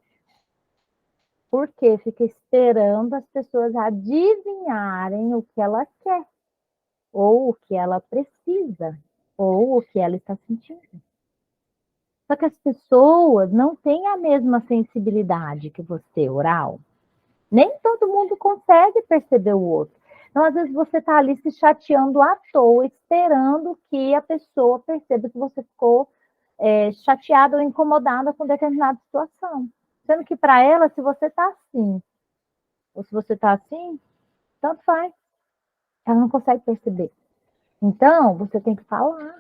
Por quê? Fica esperando as pessoas adivinharem o que ela quer, ou o que ela precisa, ou o que ela está sentindo. Só que as pessoas não têm a mesma sensibilidade que você, oral. Nem todo mundo consegue perceber o outro. Então, às vezes, você está ali se chateando à toa, esperando que a pessoa perceba que você ficou chateada ou incomodada com determinada situação. Sendo que, para ela, se você está assim, ou se você está assim, tanto faz. Ela não consegue perceber. Então, você tem que falar.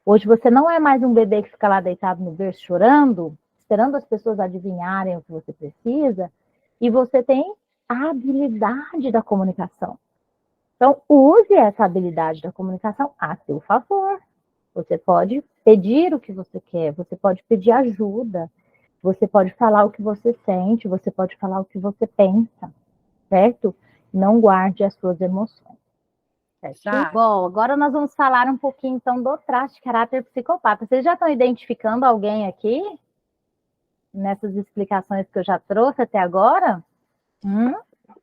Hoje, você não é mais um bebê que fica lá deitado no berço chorando, esperando as pessoas adivinharem o que você precisa, e você tem a habilidade da comunicação. Então, use essa habilidade da comunicação a seu favor. Você pode pedir o que você quer, você pode pedir ajuda, você pode falar o que você sente, você pode falar o que você pensa, certo? Não guarde as suas emoções. Certo? Bom, agora nós vamos falar um pouquinho, então, do traço de caráter psicopata. Vocês já estão identificando alguém aqui? Nessas explicações que eu já trouxe até agora?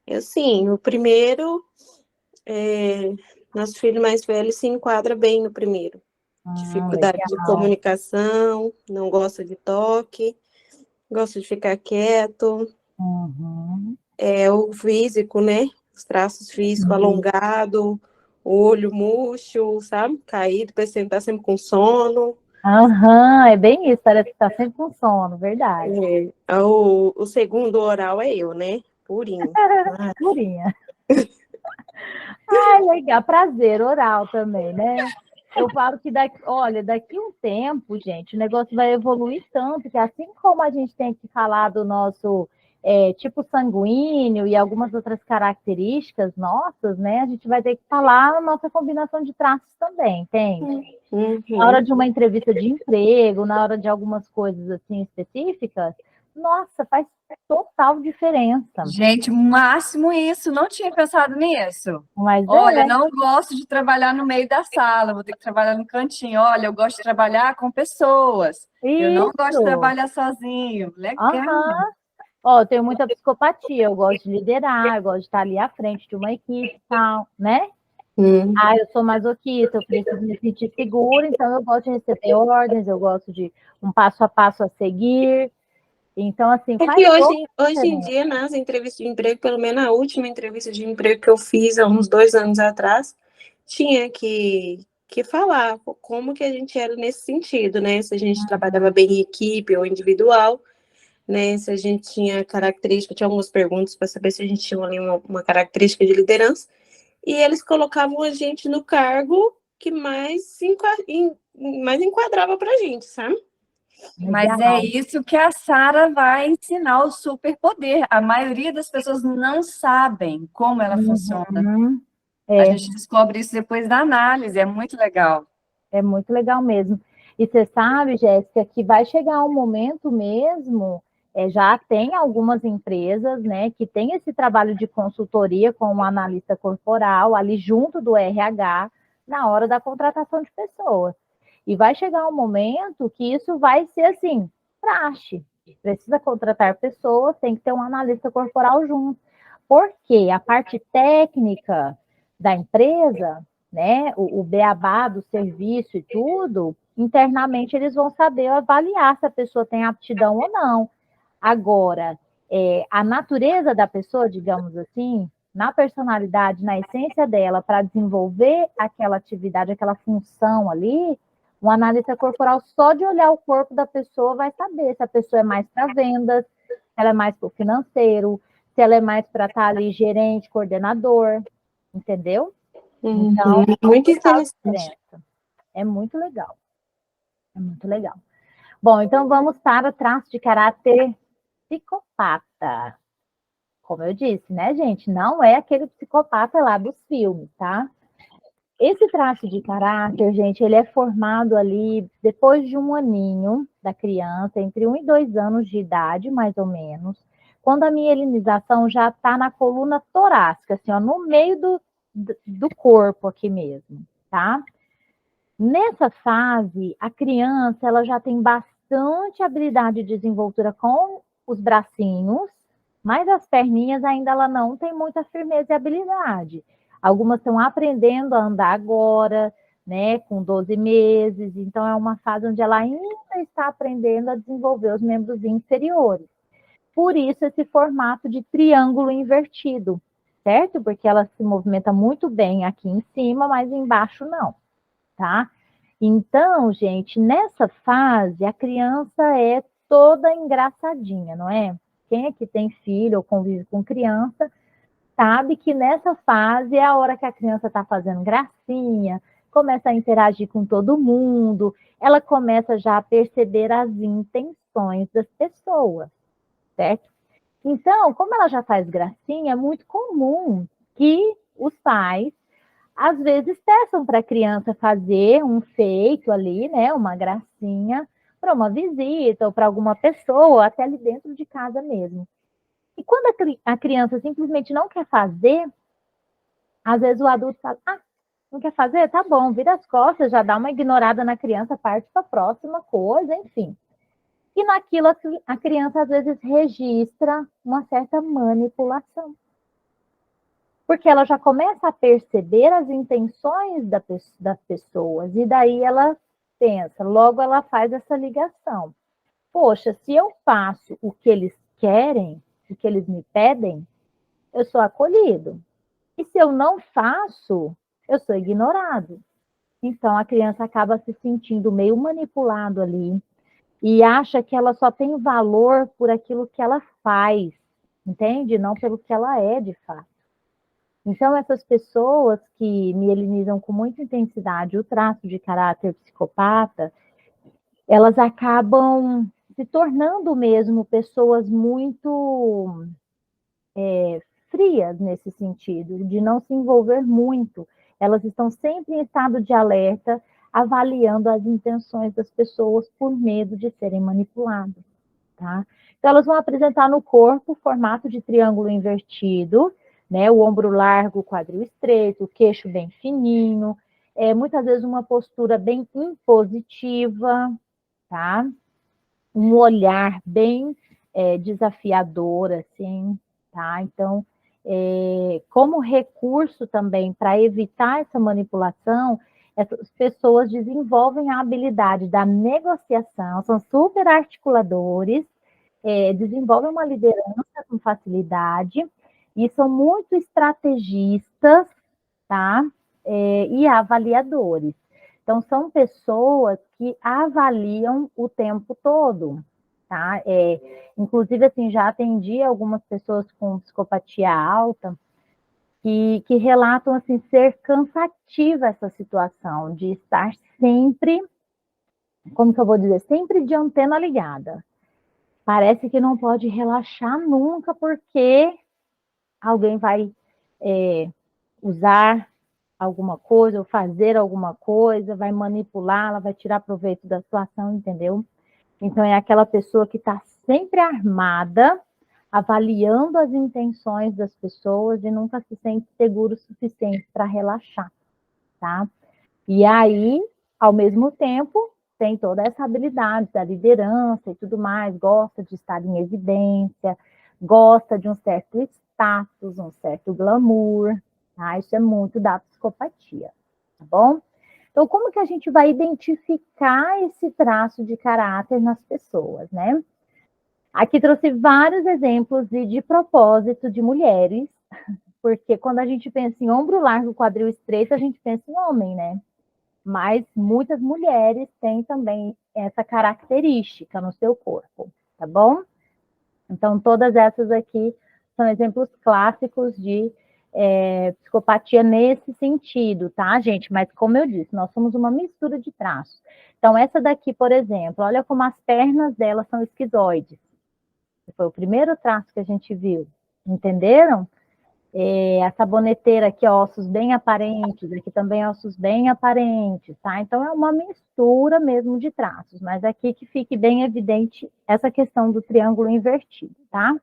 Eu sim, o primeiro, nosso filho mais velho se enquadra bem no primeiro. Dificuldade legal. de comunicação, não gosta de toque, gosta de ficar quieto. É o físico, né? Os traços físicos, alongado, olho murcho, sabe? Caído, parecendo estar sempre com sono. É bem isso, parece que está sempre com sono, verdade. O segundo oral é eu, né? Purinho. Purinha. Ai, legal, prazer oral também, né? Eu falo que daqui a um tempo, gente, o negócio vai evoluir tanto que assim como a gente tem que falar do nosso tipo sanguíneo e algumas outras características nossas, né? A gente vai ter que falar a nossa combinação de traços também, entende? Na hora de uma entrevista de emprego, na hora de algumas coisas assim específicas, nossa, faz total diferença. Gente, máximo isso, não tinha pensado nisso. Mas Olha, não gosto de trabalhar no meio da sala, vou ter que trabalhar no cantinho. Olha, eu gosto de trabalhar com pessoas. Eu não gosto de trabalhar sozinho. Legal. Aham. Ó, eu tenho muita psicopatia, eu gosto de liderar, eu gosto de estar ali à frente de uma equipe e tal, né? Eu sou masoquista, eu preciso me sentir segura, então eu gosto de receber ordens, eu gosto de um passo a passo a seguir. Então, assim, faz Porque hoje em dia, nas entrevistas de emprego, pelo menos a última entrevista de emprego que eu fiz há uns 2 anos atrás, tinha que falar como que a gente era nesse sentido, né? Se a gente trabalhava bem em equipe ou individual, né? Se a gente tinha característica, tinha algumas perguntas para saber se a gente tinha ali uma característica de liderança, e eles colocavam a gente no cargo que mais enquadrava para a gente, sabe? Mas é isso que a Sara vai ensinar, o superpoder. A maioria das pessoas não sabem como ela funciona. A gente descobre isso depois da análise, é muito legal. É muito legal mesmo. E você sabe, Jéssica, que vai chegar um momento mesmo, já tem algumas empresas, né, que tem esse trabalho de consultoria com um analista corporal ali junto do RH na hora da contratação de pessoas. E vai chegar um momento que isso vai ser assim, praxe. Precisa contratar pessoas, tem que ter um analista corporal junto. Porque a parte técnica da empresa, né, o beabá do serviço e tudo, internamente eles vão saber avaliar se a pessoa tem aptidão ou não. Agora, a natureza da pessoa, digamos assim, na personalidade, na essência dela, para desenvolver aquela atividade, aquela função ali, um analista corporal, só de olhar o corpo da pessoa, vai saber se a pessoa é mais para vendas, se ela é mais para o financeiro, se ela é mais para estar ali gerente, coordenador, entendeu? Então, muito interessante. É muito legal. É muito legal. Bom, então vamos para o traço de caráter psicopata. Como eu disse, né, gente? Não é aquele psicopata lá dos filmes, tá? Esse traço de caráter, gente, ele é formado ali depois de um aninho da criança, entre 1 e 2 anos de idade, mais ou menos, quando a mielinização já está na coluna torácica, assim, ó, no meio do corpo aqui mesmo, tá? Nessa fase, a criança ela já tem bastante habilidade de desenvoltura com os bracinhos, mas as perninhas ainda ela não tem muita firmeza e habilidade. Algumas estão aprendendo a andar agora, né, com 12 meses, então é uma fase onde ela ainda está aprendendo a desenvolver os membros inferiores. Por isso esse formato de triângulo invertido, certo? Porque ela se movimenta muito bem aqui em cima, mas embaixo não, tá? Então, gente, nessa fase, a criança é toda engraçadinha, não é? Quem é que tem filho ou convive com criança, sabe que nessa fase é a hora que a criança está fazendo gracinha, começa a interagir com todo mundo, ela começa já a perceber as intenções das pessoas, certo? Então, como ela já faz gracinha, é muito comum que os pais às vezes peçam para a criança fazer um feito ali, né, uma gracinha, para uma visita ou para alguma pessoa, ou até ali dentro de casa mesmo. E quando a criança simplesmente não quer fazer, às vezes o adulto fala, não quer fazer? Tá bom, vira as costas, já dá uma ignorada na criança, parte para a próxima coisa, enfim. E naquilo a criança às vezes registra uma certa manipulação. Porque ela já começa a perceber as intenções das pessoas, e daí ela pensa, logo ela faz essa ligação. Poxa, se eu faço o que eles querem, o que eles me pedem, eu sou acolhido. E se eu não faço, eu sou ignorado. Então a criança acaba se sentindo meio manipulado ali e acha que ela só tem valor por aquilo que ela faz, entende? Não pelo que ela é de fato. Então, essas pessoas que mielinizam com muita intensidade o traço de caráter psicopata, elas acabam se tornando mesmo pessoas muito frias nesse sentido, de não se envolver muito. Elas estão sempre em estado de alerta, avaliando as intenções das pessoas por medo de serem manipuladas, tá? Então, elas vão apresentar no corpo o formato de triângulo invertido, né? O ombro largo, o quadril estreito, o queixo bem fininho, muitas vezes uma postura bem impositiva, tá? Um olhar bem desafiador, assim, tá? Então, como recurso também para evitar essa manipulação, essas pessoas desenvolvem a habilidade da negociação, são super articuladores, desenvolvem uma liderança com facilidade e são muito estrategistas, tá? E avaliadores. Então, são pessoas que avaliam o tempo todo, tá? Inclusive, assim, já atendi algumas pessoas com psicopatia alta que relatam, assim, ser cansativa essa situação, de estar sempre, como que eu vou dizer, sempre de antena ligada. Parece que não pode relaxar nunca, porque alguém vai usar alguma coisa, ou fazer alguma coisa, vai manipulá-la, vai tirar proveito da situação, entendeu? Então, é aquela pessoa que está sempre armada, avaliando as intenções das pessoas e nunca se sente seguro o suficiente para relaxar, tá? E aí, ao mesmo tempo, tem toda essa habilidade da liderança e tudo mais, gosta de estar em evidência, gosta de um certo status, um certo glamour, tá? Isso é muito da psicopatia, tá bom? Então, como que a gente vai identificar esse traço de caráter nas pessoas, né? Aqui trouxe vários exemplos de propósito de mulheres, porque quando a gente pensa em ombro largo, quadril estreito, a gente pensa em homem, né? Mas muitas mulheres têm também essa característica no seu corpo, tá bom? Então, todas essas aqui são exemplos clássicos de psicopatia nesse sentido, tá, gente? Mas, como eu disse, nós somos uma mistura de traços. Então, essa daqui, por exemplo, olha como as pernas dela são esquizoides. Foi o primeiro traço que a gente viu. Entenderam? A saboneteira aqui, ossos bem aparentes, aqui também ossos bem aparentes, tá? Então, é uma mistura mesmo de traços, mas aqui que fique bem evidente essa questão do triângulo invertido, tá?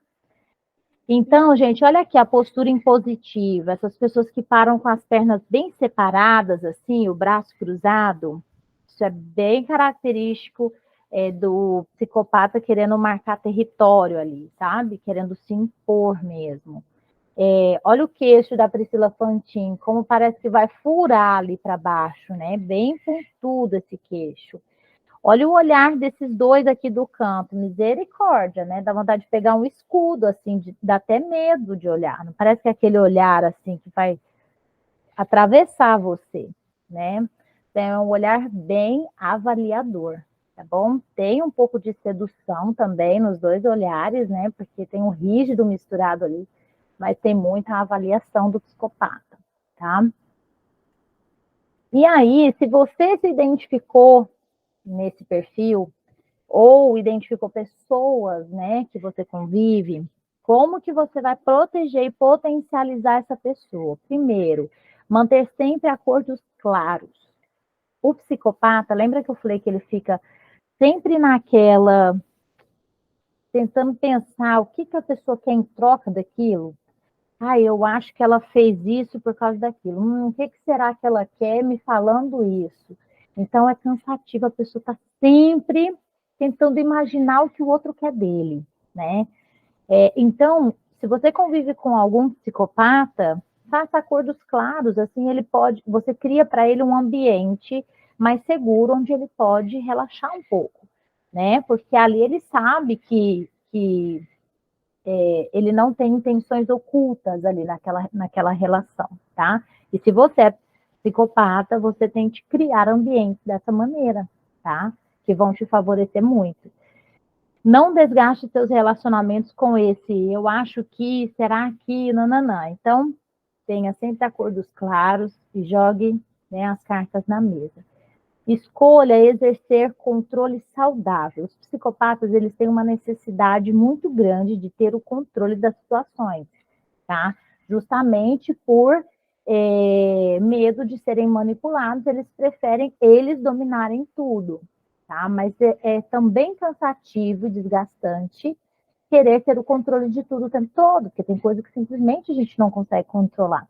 Então, gente, olha aqui a postura impositiva, essas pessoas que param com as pernas bem separadas, assim, o braço cruzado, isso é bem característico do psicopata querendo marcar território ali, sabe? Querendo se impor mesmo. Olha o queixo da Priscila Fantin, como parece que vai furar ali para baixo, né? Bem pontudo esse queixo. Olha o olhar desses dois aqui do canto, misericórdia, né? Dá vontade de pegar um escudo, assim, dá até medo de olhar. Não parece que é aquele olhar, assim, que vai atravessar você, né? Então, é um olhar bem avaliador, tá bom? Tem um pouco de sedução também nos dois olhares, né? Porque tem um rígido misturado ali, mas tem muita avaliação do psicopata, tá? E aí, se você se identificou nesse perfil, ou identificou pessoas, né, que você convive, como que você vai proteger e potencializar essa pessoa? Primeiro, manter sempre acordos claros. O psicopata, lembra que eu falei que ele fica sempre naquela, tentando pensar o que a pessoa quer em troca daquilo? Eu acho que ela fez isso por causa daquilo. O que será que ela quer me falando isso? Então, é cansativo, a pessoa está sempre tentando imaginar o que o outro quer dele, né? Então, se você convive com algum psicopata, faça acordos claros, assim, você cria para ele um ambiente mais seguro, onde ele pode relaxar um pouco, né? Porque ali ele sabe que ele não tem intenções ocultas ali naquela relação, tá? E se você é psicopata, você tem que criar ambientes dessa maneira, tá? Que vão te favorecer muito. Não desgaste seus relacionamentos com esse, eu acho que, será que, nananã. Então, tenha sempre a cor dos claros e jogue, né, as cartas na mesa. Escolha exercer controle saudável. Os psicopatas, eles têm uma necessidade muito grande de ter o controle das situações, tá? Justamente por medo de serem manipulados, eles preferem eles dominarem tudo, tá? Mas é também cansativo e desgastante querer ter o controle de tudo o tempo todo, porque tem coisa que simplesmente a gente não consegue controlar.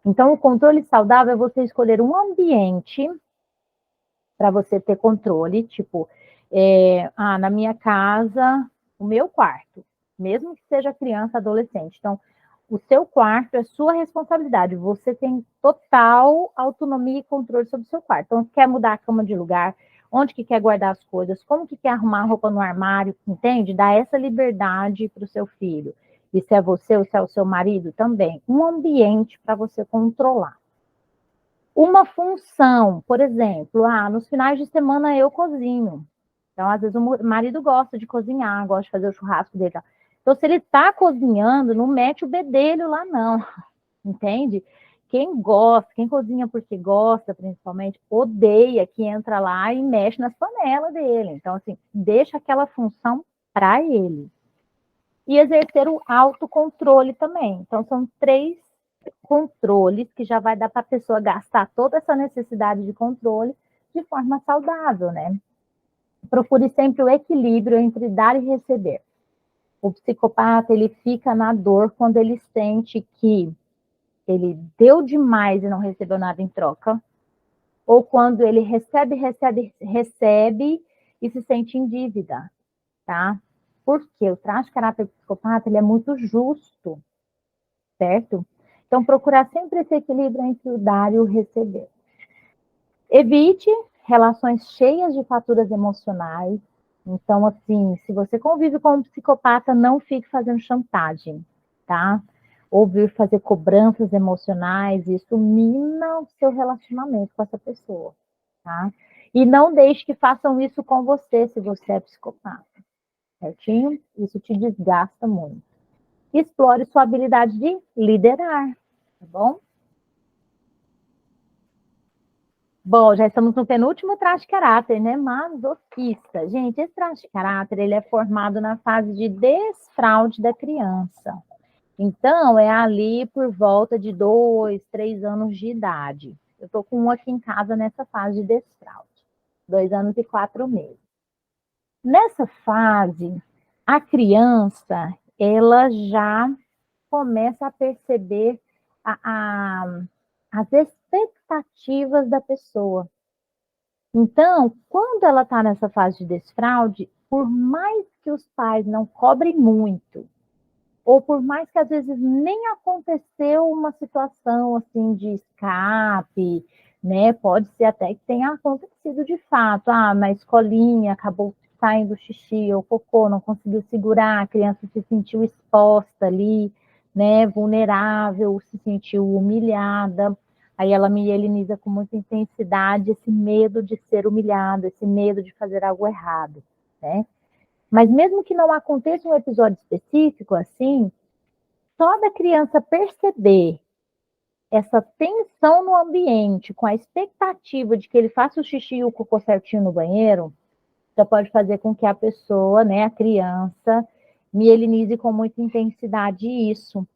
Então, o controle saudável é você escolher um ambiente para você ter controle, tipo, na minha casa, o meu quarto, mesmo que seja criança, adolescente. Então, o seu quarto é sua responsabilidade, você tem total autonomia e controle sobre o seu quarto. Então, quer mudar a cama de lugar, onde que quer guardar as coisas, como que quer arrumar a roupa no armário, entende? Dá essa liberdade para o seu filho. E se é você ou se é o seu marido também, um ambiente para você controlar. Uma função, por exemplo, nos finais de semana eu cozinho. Então, às vezes, o marido gosta de cozinhar, gosta de fazer o churrasco dele. Então, se ele está cozinhando, não mete o bedelho lá, não. Entende? Quem gosta, quem cozinha porque gosta, principalmente, odeia que entra lá e mexe nas panelas dele. Então, assim, deixa aquela função para ele. E exercer o autocontrole também. Então, são 3 controles que já vai dar para a pessoa gastar toda essa necessidade de controle de forma saudável, né? Procure sempre o equilíbrio entre dar e receber. O psicopata, ele fica na dor quando ele sente que ele deu demais e não recebeu nada em troca, ou quando ele recebe e se sente em dívida, tá? Porque o traço de caráter psicopata, ele é muito justo, certo? Então, procurar sempre esse equilíbrio entre o dar e o receber. Evite relações cheias de faturas emocionais. Então, assim, se você convive com um psicopata, não fique fazendo chantagem, tá? Ou vir fazer cobranças emocionais, isso mina o seu relacionamento com essa pessoa, tá? E não deixe que façam isso com você, se você é psicopata, certinho? Isso te desgasta muito. Explore sua habilidade de liderar, tá bom? Bom, já estamos no penúltimo traço de caráter, né? Masoquista. Gente, esse traço de caráter, ele é formado na fase de desfraude da criança. Então, é ali por volta de 2, 3 anos de idade. Eu estou com um aqui em casa nessa fase de desfraude. 2 anos e 4 meses. Nessa fase, a criança, ela já começa a perceber as expectativas da pessoa. Então, quando ela está nessa fase de desfraude, por mais que os pais não cobrem muito, ou por mais que às vezes nem aconteceu uma situação assim de escape, né? Pode ser até que tenha acontecido de fato. Na escolinha acabou saindo xixi ou cocô, não conseguiu segurar, a criança se sentiu exposta ali, né? Vulnerável, se sentiu humilhada. Aí ela mieliniza com muita intensidade esse medo de ser humilhada, esse medo de fazer algo errado, né? Mas mesmo que não aconteça um episódio específico assim, só da criança perceber essa tensão no ambiente, com a expectativa de que ele faça o xixi e o cocô certinho no banheiro, já pode fazer com que a pessoa, né, a criança, mielinize com muita intensidade isso,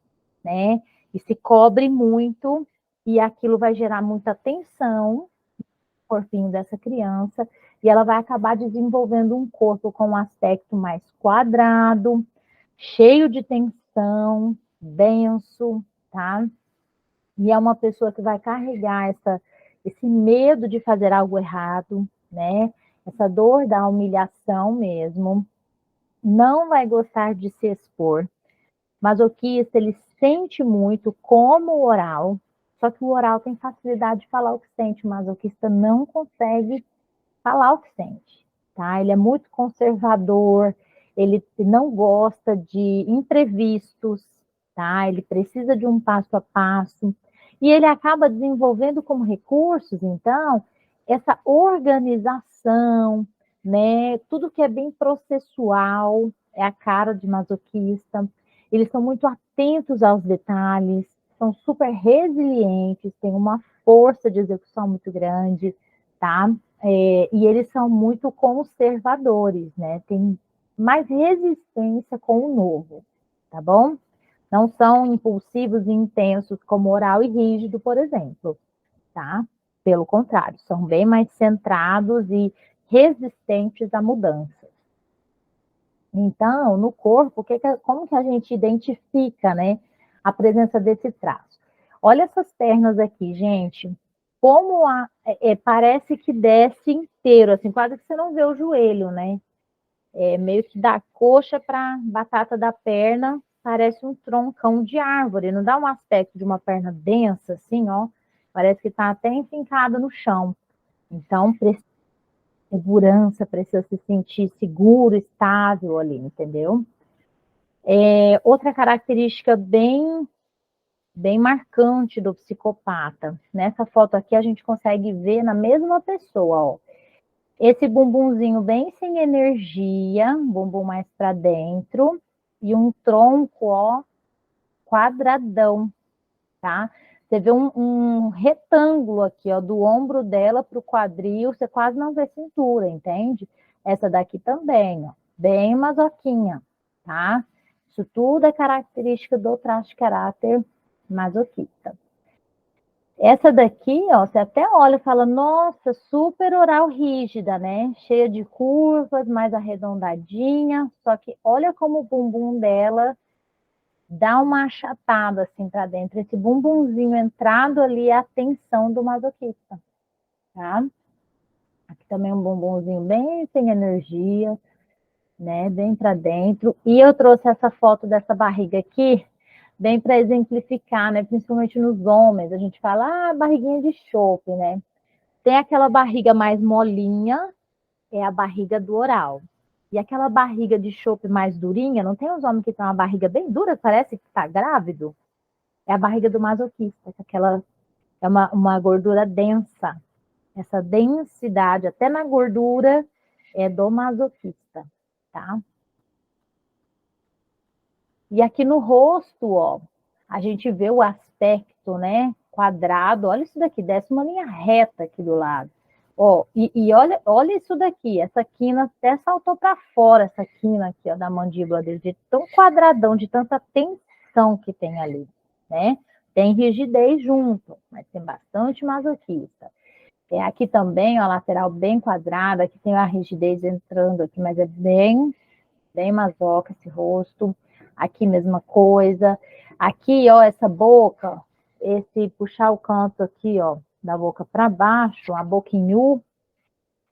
né? E se cobre muito, e aquilo vai gerar muita tensão no corpinho dessa criança, e ela vai acabar desenvolvendo um corpo com um aspecto mais quadrado, cheio de tensão, denso, tá? E é uma pessoa que vai carregar esse medo de fazer algo errado, né? Essa dor da humilhação mesmo. Não vai gostar de se expor. Masoquista, ele sente muito como o oral, só que o oral tem facilidade de falar o que sente. O masoquista não consegue falar o que sente, tá? Ele é muito conservador, ele não gosta de imprevistos, tá? Ele precisa de um passo a passo. E ele acaba desenvolvendo como recursos, então, essa organização, né? Tudo que é bem processual é a cara de masoquista. Eles são muito atentos aos detalhes, são super resilientes, têm uma força de execução muito grande, tá? E eles são muito conservadores, né? Tem mais resistência com o novo, tá bom? Não são impulsivos e intensos como oral e rígido, por exemplo, tá? Pelo contrário, são bem mais centrados e resistentes a mudanças. Então, no corpo, como que a gente identifica, né, a presença desse traço? Olha essas pernas aqui, gente. Como parece que desce inteiro, assim, quase que você não vê o joelho, né? Meio que da coxa para batata da perna, parece um troncão de árvore. Não dá um aspecto de uma perna densa, assim, ó. Parece que está até enfincada no chão. Então, segurança, precisa se sentir seguro, estável ali, entendeu? Outra característica bem marcante do psicopata. Nessa foto aqui a gente consegue ver na mesma pessoa, ó. Esse bumbumzinho bem sem energia, um bumbum mais para dentro, e um tronco, ó, quadradão, tá? Você vê um retângulo aqui, ó, do ombro dela para o quadril, você quase não vê cintura, entende? Essa daqui também, ó, bem masoquinha, tá? Isso tudo é característica do traço de caráter masoquista. Essa daqui, ó, você até olha e fala, nossa, super oral rígida, né? Cheia de curvas, mais arredondadinha, só que olha como o bumbum dela dá uma achatada assim para dentro. Esse bumbumzinho entrado ali é a tensão do masoquista, tá? Aqui também um bumbumzinho bem sem energia, né? Bem para dentro. E eu trouxe essa foto dessa barriga aqui, bem para exemplificar, né? Principalmente nos homens. A gente fala, barriguinha de chope, né? Tem aquela barriga mais molinha, é a barriga do oral. E aquela barriga de chope mais durinha, não tem os homens que têm uma barriga bem dura, parece que está grávido? É a barriga do masoquista, aquela é uma gordura densa. Essa densidade, até na gordura, é do masoquista, tá? E aqui no rosto, ó, a gente vê o aspecto, né, quadrado. Olha isso daqui, desce uma linha reta aqui do lado. Ó, e olha isso daqui, essa quina até saltou para fora, essa quina aqui, ó, da mandíbula dele, de tão quadradão, de tanta tensão que tem ali, né? Tem rigidez junto, mas tem bastante masoquista. Tem aqui também, ó, a lateral bem quadrada, aqui tem a rigidez entrando aqui, mas é bem masoca esse rosto. Aqui mesma coisa. Aqui, ó, essa boca, esse puxar o canto aqui, ó, da boca para baixo, a boca em U,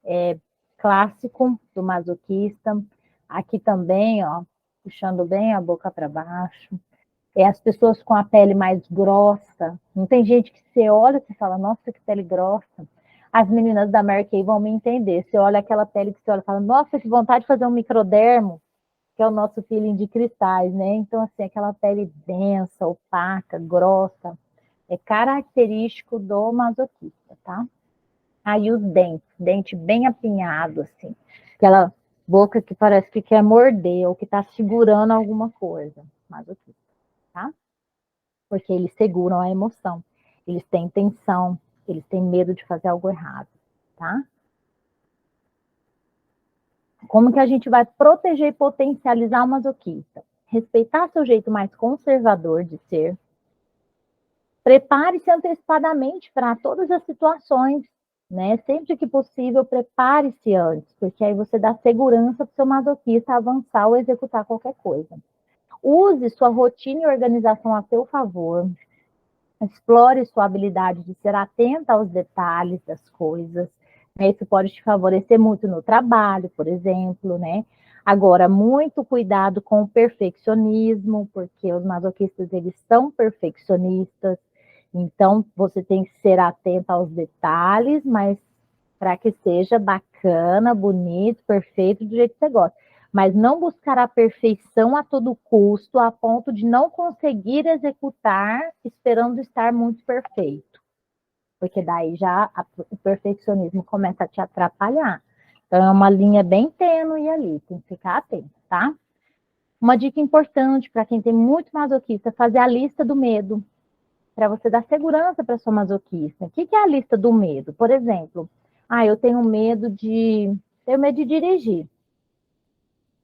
é clássico do masoquista. Aqui também, ó, puxando bem a boca para baixo. As pessoas com a pele mais grossa. Não tem gente que você olha e fala, nossa, que pele grossa. As meninas da Mary Kay vão me entender. Você olha aquela pele que você olha e fala, nossa, que vontade de fazer um microdermo, que é o nosso peeling de cristais, né? Então, assim, aquela pele densa, opaca, grossa, é característico do masoquista, tá? Aí os dente bem apinhado, assim, aquela boca que parece que quer morder ou que tá segurando alguma coisa, masoquista, tá? Porque eles seguram a emoção, eles têm tensão, eles têm medo de fazer algo errado, tá? Como que a gente vai proteger e potencializar o masoquista? Respeitar seu jeito mais conservador de ser. Prepare-se antecipadamente para todas as situações, né? Sempre que possível, prepare-se antes, porque aí você dá segurança para o seu masoquista avançar ou executar qualquer coisa. Use sua rotina e organização a seu favor. Explore sua habilidade de ser atenta aos detalhes das coisas. Isso pode te favorecer muito no trabalho, por exemplo, né? Agora, muito cuidado com o perfeccionismo, porque os masoquistas, eles são perfeccionistas. Então, você tem que ser atenta aos detalhes, mas para que seja bacana, bonito, perfeito, do jeito que você gosta. Mas não buscar a perfeição a todo custo, a ponto de não conseguir executar esperando estar muito perfeito. Porque daí já o perfeccionismo começa a te atrapalhar. Então, é uma linha bem tênue ali, tem que ficar atento, tá? Uma dica importante para quem tem muito masoquista, fazer a lista do medo. para você dar segurança para sua masoquista. O que é a lista do medo? Por exemplo, eu tenho medo de dirigir.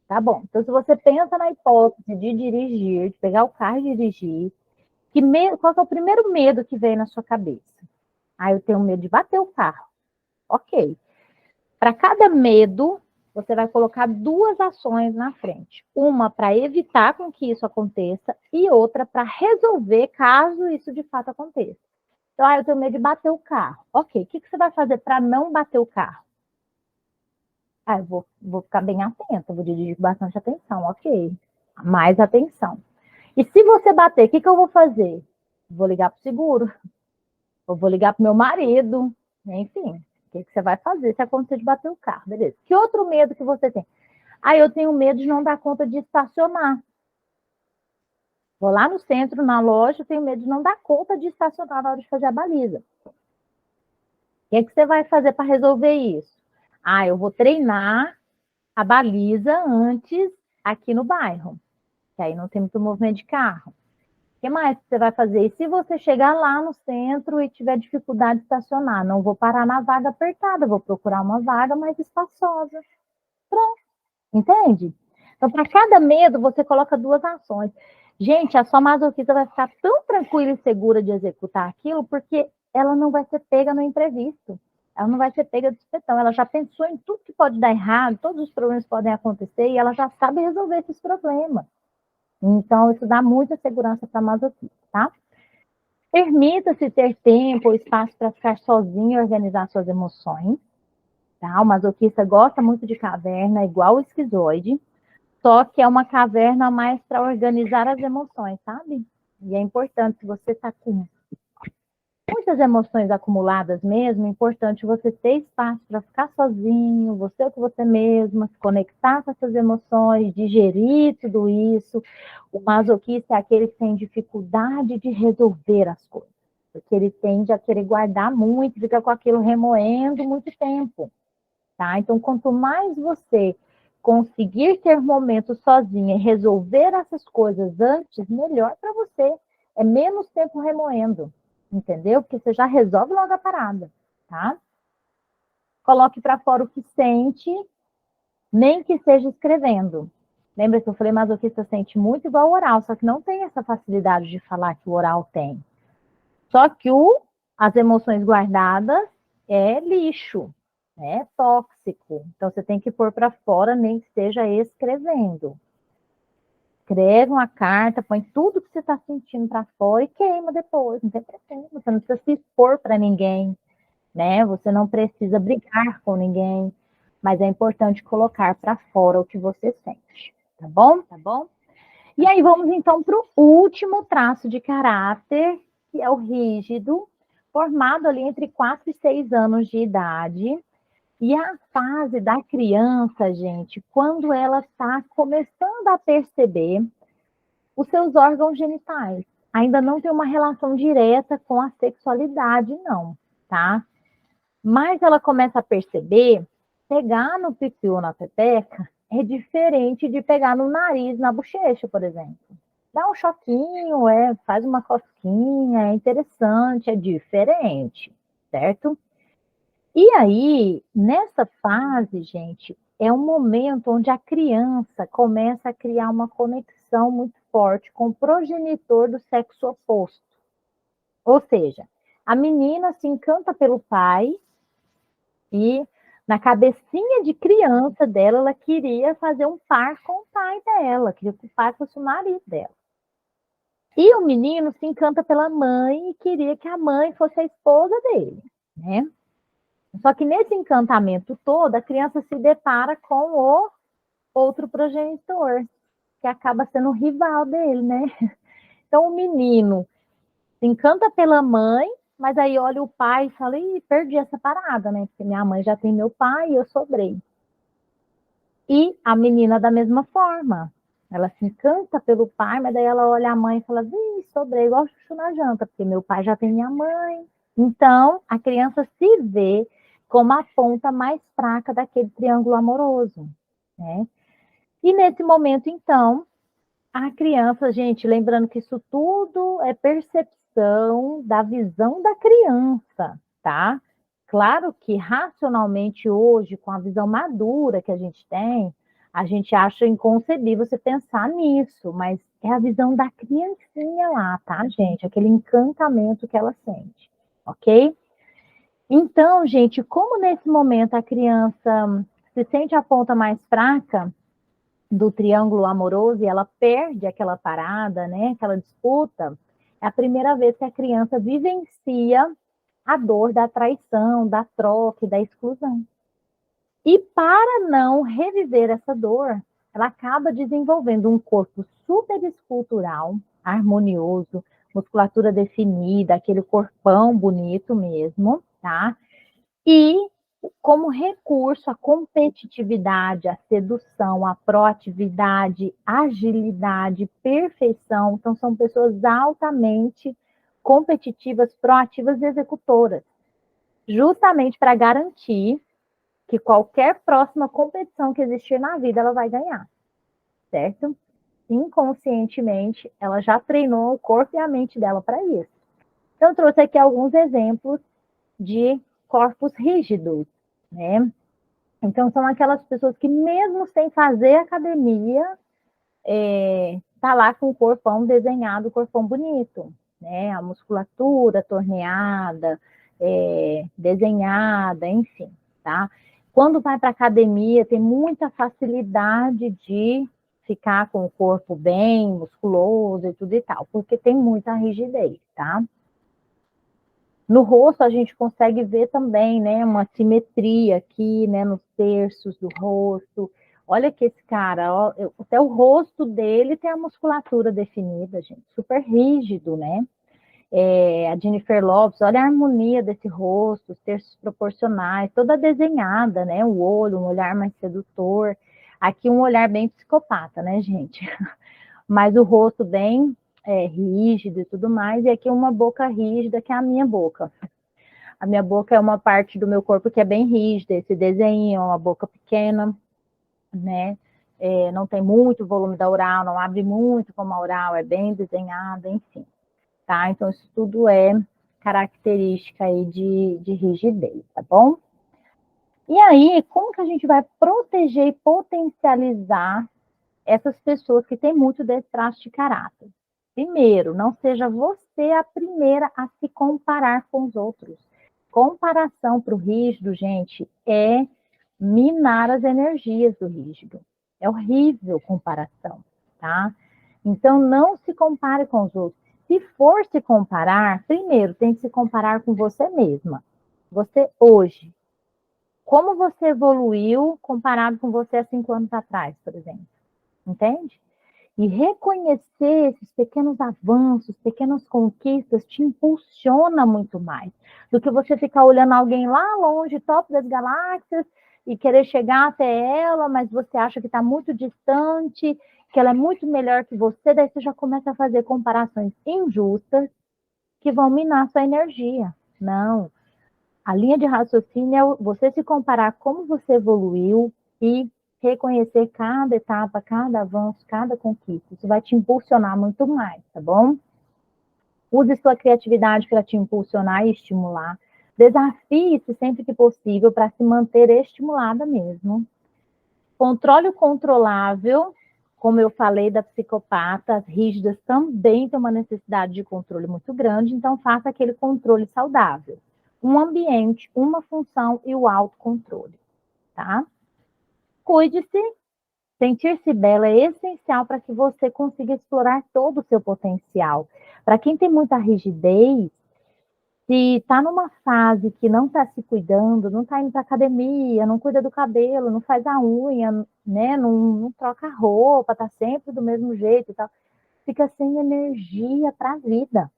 Tá bom. Então, se você pensa na hipótese de dirigir, de pegar o carro e dirigir, qual que é o primeiro medo que vem na sua cabeça? Eu tenho medo de bater o carro. Ok. Para cada medo, você vai colocar 2 ações na frente. Uma para evitar com que isso aconteça e outra para resolver caso isso de fato aconteça. Então, eu tenho medo de bater o carro. Ok, o que você vai fazer para não bater o carro? Eu vou ficar bem atenta, vou dirigir com bastante atenção, ok. Mais atenção. E se você bater, o que eu vou fazer? Vou ligar para o seguro, ou vou ligar para o meu marido, enfim. O que você vai fazer se acontecer de bater o carro? Beleza. Que outro medo que você tem? Eu tenho medo de não dar conta de estacionar. Vou lá no centro, na loja, tenho medo de não dar conta de estacionar na hora de fazer a baliza. O que você vai fazer para resolver isso? Eu vou treinar a baliza antes aqui no bairro, que aí não tem muito movimento de carro. O que mais você vai fazer? E se você chegar lá no centro e tiver dificuldade de estacionar? Não vou parar na vaga apertada, vou procurar uma vaga mais espaçosa. Pronto. Entende? Então, para cada medo, você coloca 2 ações. Gente, a sua masoquista vai ficar tão tranquila e segura de executar aquilo, porque ela não vai ser pega no imprevisto. Ela não vai ser pega de supetão. Ela já pensou em tudo que pode dar errado, todos os problemas podem acontecer, e ela já sabe resolver esses problemas. Então, isso dá muita segurança para a masoquista, tá? Permita-se ter tempo ou espaço para ficar sozinho e organizar suas emoções. Tá? O masoquista gosta muito de caverna, igual o esquizoide, só que é uma caverna mais para organizar as emoções, sabe? E é importante, se você está com muitas emoções acumuladas mesmo, é importante você ter espaço para ficar sozinho, você com você mesma, se conectar com essas emoções, digerir tudo isso. O masoquista é aquele que tem dificuldade de resolver as coisas, porque ele tende a querer guardar muito, fica com aquilo remoendo muito tempo, tá? Então, quanto mais você conseguir ter momentos sozinha e resolver essas coisas antes, melhor para você. É menos tempo remoendo. Entendeu? Porque você já resolve logo a parada, tá? Coloque para fora o que sente, nem que seja escrevendo. Lembra que eu falei, masoquista sente muito igual o oral, só que não tem essa facilidade de falar que o oral tem. Só que as emoções guardadas é lixo, é tóxico. Então, você tem que pôr para fora, nem que seja escrevendo. Escreve uma carta, põe tudo que você está sentindo para fora e queima depois, não tem problema. Você não precisa se expor para ninguém, né? Você não precisa brigar com ninguém, mas é importante colocar para fora o que você sente, tá bom? Tá bom? E aí vamos então para o último traço de caráter, que é o rígido, formado ali entre 4 e 6 anos de idade. E a fase da criança, gente, quando ela está começando a perceber os seus órgãos genitais. Ainda não tem uma relação direta com a sexualidade, não, tá? Mas ela começa a perceber, pegar no pipi ou na pepeca é diferente de pegar no nariz, na bochecha, por exemplo. Dá um choquinho, faz uma cosquinha, é interessante, é diferente, certo? E aí, nessa fase, gente, é um momento onde a criança começa a criar uma conexão muito forte com o progenitor do sexo oposto. Ou seja, a menina se encanta pelo pai e na cabecinha de criança dela, ela queria fazer um par com o pai dela, queria que o pai fosse o marido dela. E o menino se encanta pela mãe e queria que a mãe fosse a esposa dele, né? Só que nesse encantamento todo, a criança se depara com o outro progenitor, que acaba sendo o rival dele, né? Então, o menino se encanta pela mãe, mas aí olha o pai e fala, ih, perdi essa parada, né? Porque minha mãe já tem meu pai e eu sobrei. E a menina da mesma forma. Ela se encanta pelo pai, mas daí ela olha a mãe e fala, ih, sobrei igual chuchu na janta, porque meu pai já tem minha mãe. Então, a criança se vê como a ponta mais fraca daquele triângulo amoroso, né? E nesse momento, então, A criança, gente, lembrando que isso tudo é percepção da visão da criança, tá? Claro que racionalmente hoje, com a visão madura que a gente acha inconcebível você pensar nisso, mas é a visão da criancinha lá, tá, gente? Aquele encantamento que ela sente, ok? Então, gente, como nesse momento a criança se sente a ponta mais fraca do triângulo amoroso e ela perde aquela parada, né, aquela disputa, é a primeira vez que a criança vivencia a dor da traição, da troca e da exclusão. E para não reviver essa dor, ela acaba desenvolvendo um corpo super escultural, harmonioso, musculatura definida, aquele corpão bonito mesmo, tá? E como recurso, a competitividade, a sedução, a proatividade, agilidade, perfeição. Então, são pessoas altamente competitivas, proativas e executoras, justamente para garantir que qualquer próxima competição que existir na vida, ela vai ganhar, certo? Inconscientemente, ela já treinou o corpo e a mente dela para isso. Então, eu trouxe aqui alguns exemplos de corpos rígidos, né? Então, são aquelas pessoas que, mesmo sem fazer academia, tá lá com o corpão desenhado, o corpão bonito, né? A musculatura torneada, desenhada, enfim, tá? Quando vai para academia, tem muita facilidade de ficar com o corpo bem musculoso e tudo e tal, porque tem muita rigidez, tá? No rosto, a gente consegue ver também, né, uma simetria aqui, né, nos terços do rosto. Olha que esse cara, ó, até o rosto dele tem a musculatura definida, gente, super rígido, né? A Jennifer Lopez, olha a harmonia desse rosto, os terços proporcionais, toda desenhada, né? O olho, um olhar mais sedutor. Aqui um olhar bem psicopata, né, gente? Mas o rosto bem rígido e tudo mais, e aqui uma boca rígida, que é a minha boca. A minha boca é uma parte do meu corpo que é bem rígida, esse desenho, uma boca pequena, né? Não tem muito volume da oral, não abre muito como a oral, é bem desenhada, enfim. Tá? Então, isso tudo é característica aí de rigidez, tá bom? E aí, como que a gente vai proteger e potencializar essas pessoas que têm muito desse traço de caráter? Primeiro, não seja você a primeira a se comparar com os outros. Comparação para o rígido, gente, é minar as energias do rígido. É horrível comparação, tá? Então, não se compare com os outros. Se for se comparar, primeiro tem que se comparar com você mesma. Você hoje, como você evoluiu comparado com você há 5 anos atrás, por exemplo? Entende? E reconhecer esses pequenos avanços, pequenas conquistas, te impulsiona muito mais do que você ficar olhando alguém lá longe, top das galáxias, e querer chegar até ela, mas você acha que está muito distante, que ela é muito melhor que você, daí você já começa a fazer comparações injustas que vão minar sua energia. Não. A linha de raciocínio é você se comparar como você evoluiu e reconhecer cada etapa, cada avanço, cada conquista. Isso vai te impulsionar muito mais, tá bom? Use sua criatividade para te impulsionar e estimular. Desafie-se sempre que possível para se manter estimulada mesmo. Controle o controlável, como eu falei da psicopata, as rígidas também têm uma necessidade de controle muito grande, então faça aquele controle saudável. Um ambiente, uma função e o autocontrole, tá? Cuide-se, sentir-se bela é essencial para que você consiga explorar todo o seu potencial. Para quem tem muita rigidez, se está numa fase que não está se cuidando, não está indo para academia, não cuida do cabelo, não faz a unha, né? Não troca a roupa, está sempre do mesmo jeito e tal, fica sem energia para a vida.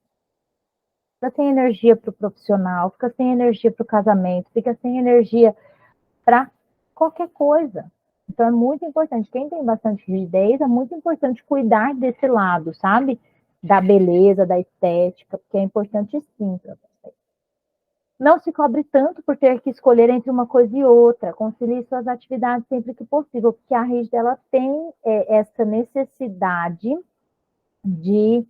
Fica sem energia para o profissional, fica sem energia para o casamento, fica sem energia para qualquer coisa. Então, é muito importante. Quem tem bastante rigidez, é muito importante cuidar desse lado, sabe? Da beleza, da estética, porque é importante sim para você. Não se cobre tanto por ter que escolher entre uma coisa e outra. Concilie suas atividades sempre que possível, porque a Rígida ela tem essa necessidade de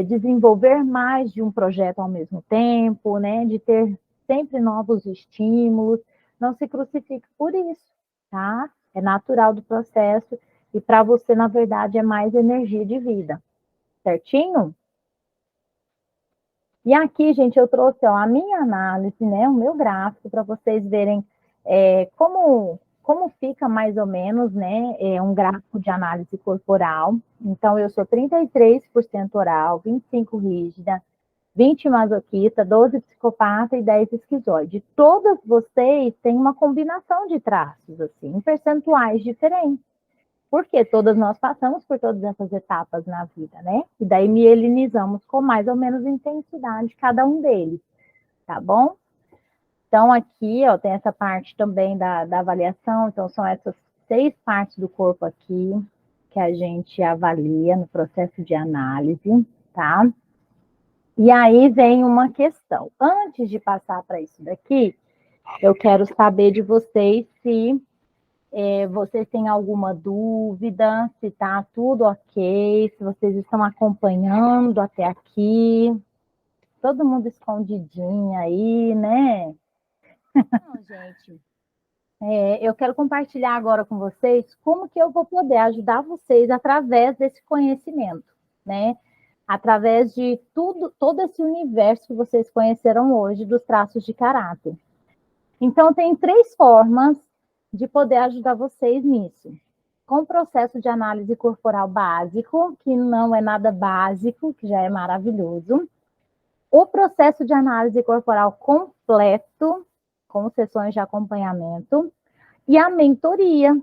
desenvolver mais de um projeto ao mesmo tempo, né? De ter sempre novos estímulos. Não se crucifique por isso, tá? É natural do processo e para você, na verdade, é mais energia de vida. Certinho? E aqui, gente, eu trouxe a minha análise, né, o meu gráfico, para vocês verem como fica mais ou menos, né, um gráfico de análise corporal. Então, eu sou 33% oral, 25% rígida, 20% masoquista, 12% psicopata e 10% esquizoide. Todas vocês têm uma combinação de traços, assim, em percentuais diferentes. Porque todas nós passamos por todas essas etapas na vida, né? E daí mielinizamos com mais ou menos intensidade cada um deles, tá bom? Então, aqui, ó, tem essa parte também da avaliação. Então, são essas 6 partes do corpo aqui que a gente avalia no processo de análise, tá? E aí vem uma questão. Antes de passar para isso daqui, eu quero saber de vocês se vocês têm alguma dúvida, se está tudo ok, se vocês estão acompanhando até aqui. Todo mundo escondidinho aí, né? Não, gente. Eu quero compartilhar agora com vocês como que eu vou poder ajudar vocês através desse conhecimento, né? Através de todo esse universo que vocês conheceram hoje dos traços de caráter. Então, tem 3 formas de poder ajudar vocês nisso. Com o processo de análise corporal básico, que não é nada básico, que já é maravilhoso. O processo de análise corporal completo, com sessões de acompanhamento. E a mentoria.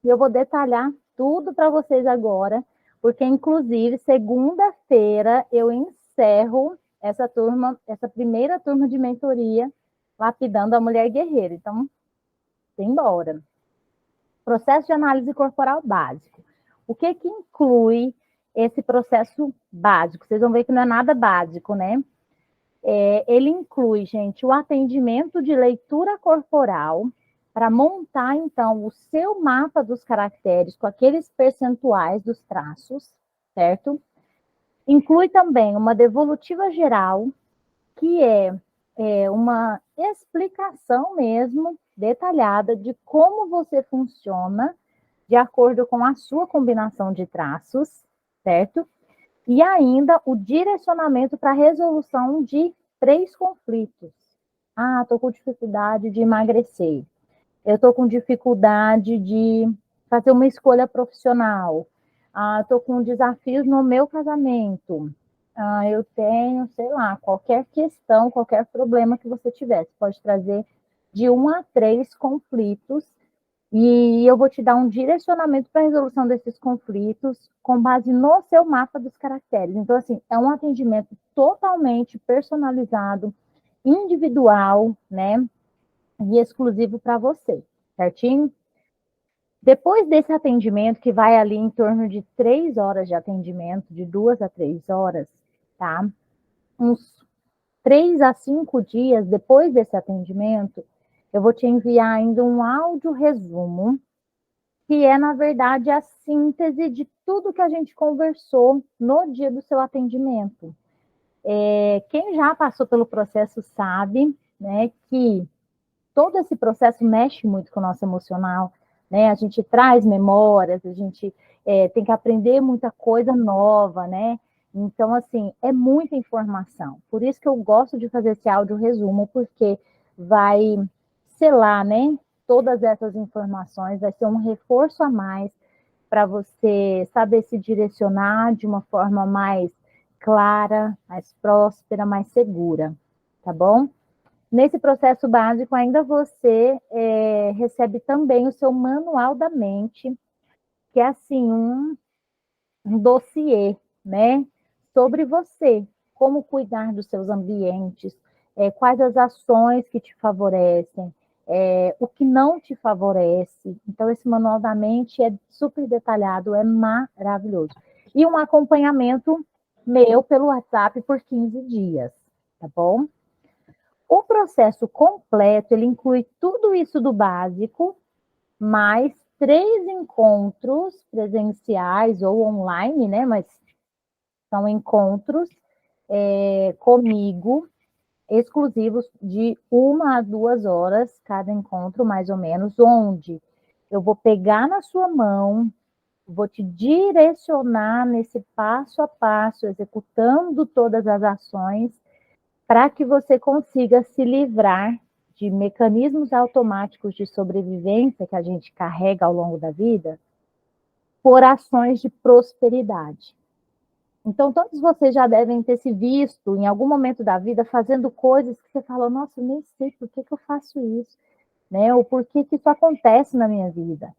E eu vou detalhar tudo para vocês agora, porque, inclusive, segunda-feira eu encerro essa primeira turma de mentoria, lapidando a mulher guerreira. Então, embora. Processo de análise corporal básico. O que inclui esse processo básico? Vocês vão ver que não é nada básico, né? Ele inclui, gente, o atendimento de leitura corporal para montar, então, o seu mapa dos caracteres com aqueles percentuais dos traços, certo? Inclui também uma devolutiva geral, que é uma explicação mesmo detalhada de como você funciona de acordo com a sua combinação de traços, certo? E ainda o direcionamento para a resolução de 3 conflitos. Ah, estou com dificuldade de emagrecer. Eu estou com dificuldade de fazer uma escolha profissional. Ah, estou com desafios no meu casamento. Eu tenho, sei lá, qualquer questão, qualquer problema que você tivesse, pode trazer de 1 a 3 conflitos, e eu vou te dar um direcionamento para a resolução desses conflitos com base no seu mapa dos caracteres. Então, assim, é um atendimento totalmente personalizado, individual, né, e exclusivo para você, certinho? Depois desse atendimento, que vai ali em torno de 3 horas de atendimento, de 2 a 3 horas, tá? Uns 3 a 5 dias depois desse atendimento, eu vou te enviar ainda um áudio resumo, que é, na verdade, a síntese de tudo que a gente conversou no dia do seu atendimento. Quem já passou pelo processo sabe, né, que todo esse processo mexe muito com o nosso emocional, né? A gente traz memórias, a gente tem que aprender muita coisa nova, né? Então, assim, é muita informação. Por isso que eu gosto de fazer esse áudio resumo, porque vai selar, né? Todas essas informações, vai ser um reforço a mais para você saber se direcionar de uma forma mais clara, mais próspera, mais segura, tá bom? Nesse processo básico, ainda você recebe também o seu manual da mente, que é assim, um dossiê, né, sobre você, como cuidar dos seus ambientes, quais as ações que te favorecem, o que não te favorece. Então, esse manual da mente é super detalhado, é maravilhoso. E um acompanhamento meu pelo WhatsApp por 15 dias, tá bom? O processo completo, ele inclui tudo isso do básico, mais 3 encontros presenciais ou online, né? Mas são encontros comigo, exclusivos de 1 a 2 horas, cada encontro, mais ou menos, onde eu vou pegar na sua mão, vou te direcionar nesse passo a passo, executando todas as ações, para que você consiga se livrar de mecanismos automáticos de sobrevivência que a gente carrega ao longo da vida, por ações de prosperidade. Então, todos vocês já devem ter se visto em algum momento da vida fazendo coisas que você falou, nossa, eu nem sei por que eu faço isso, né? Ou por que isso acontece na minha vida.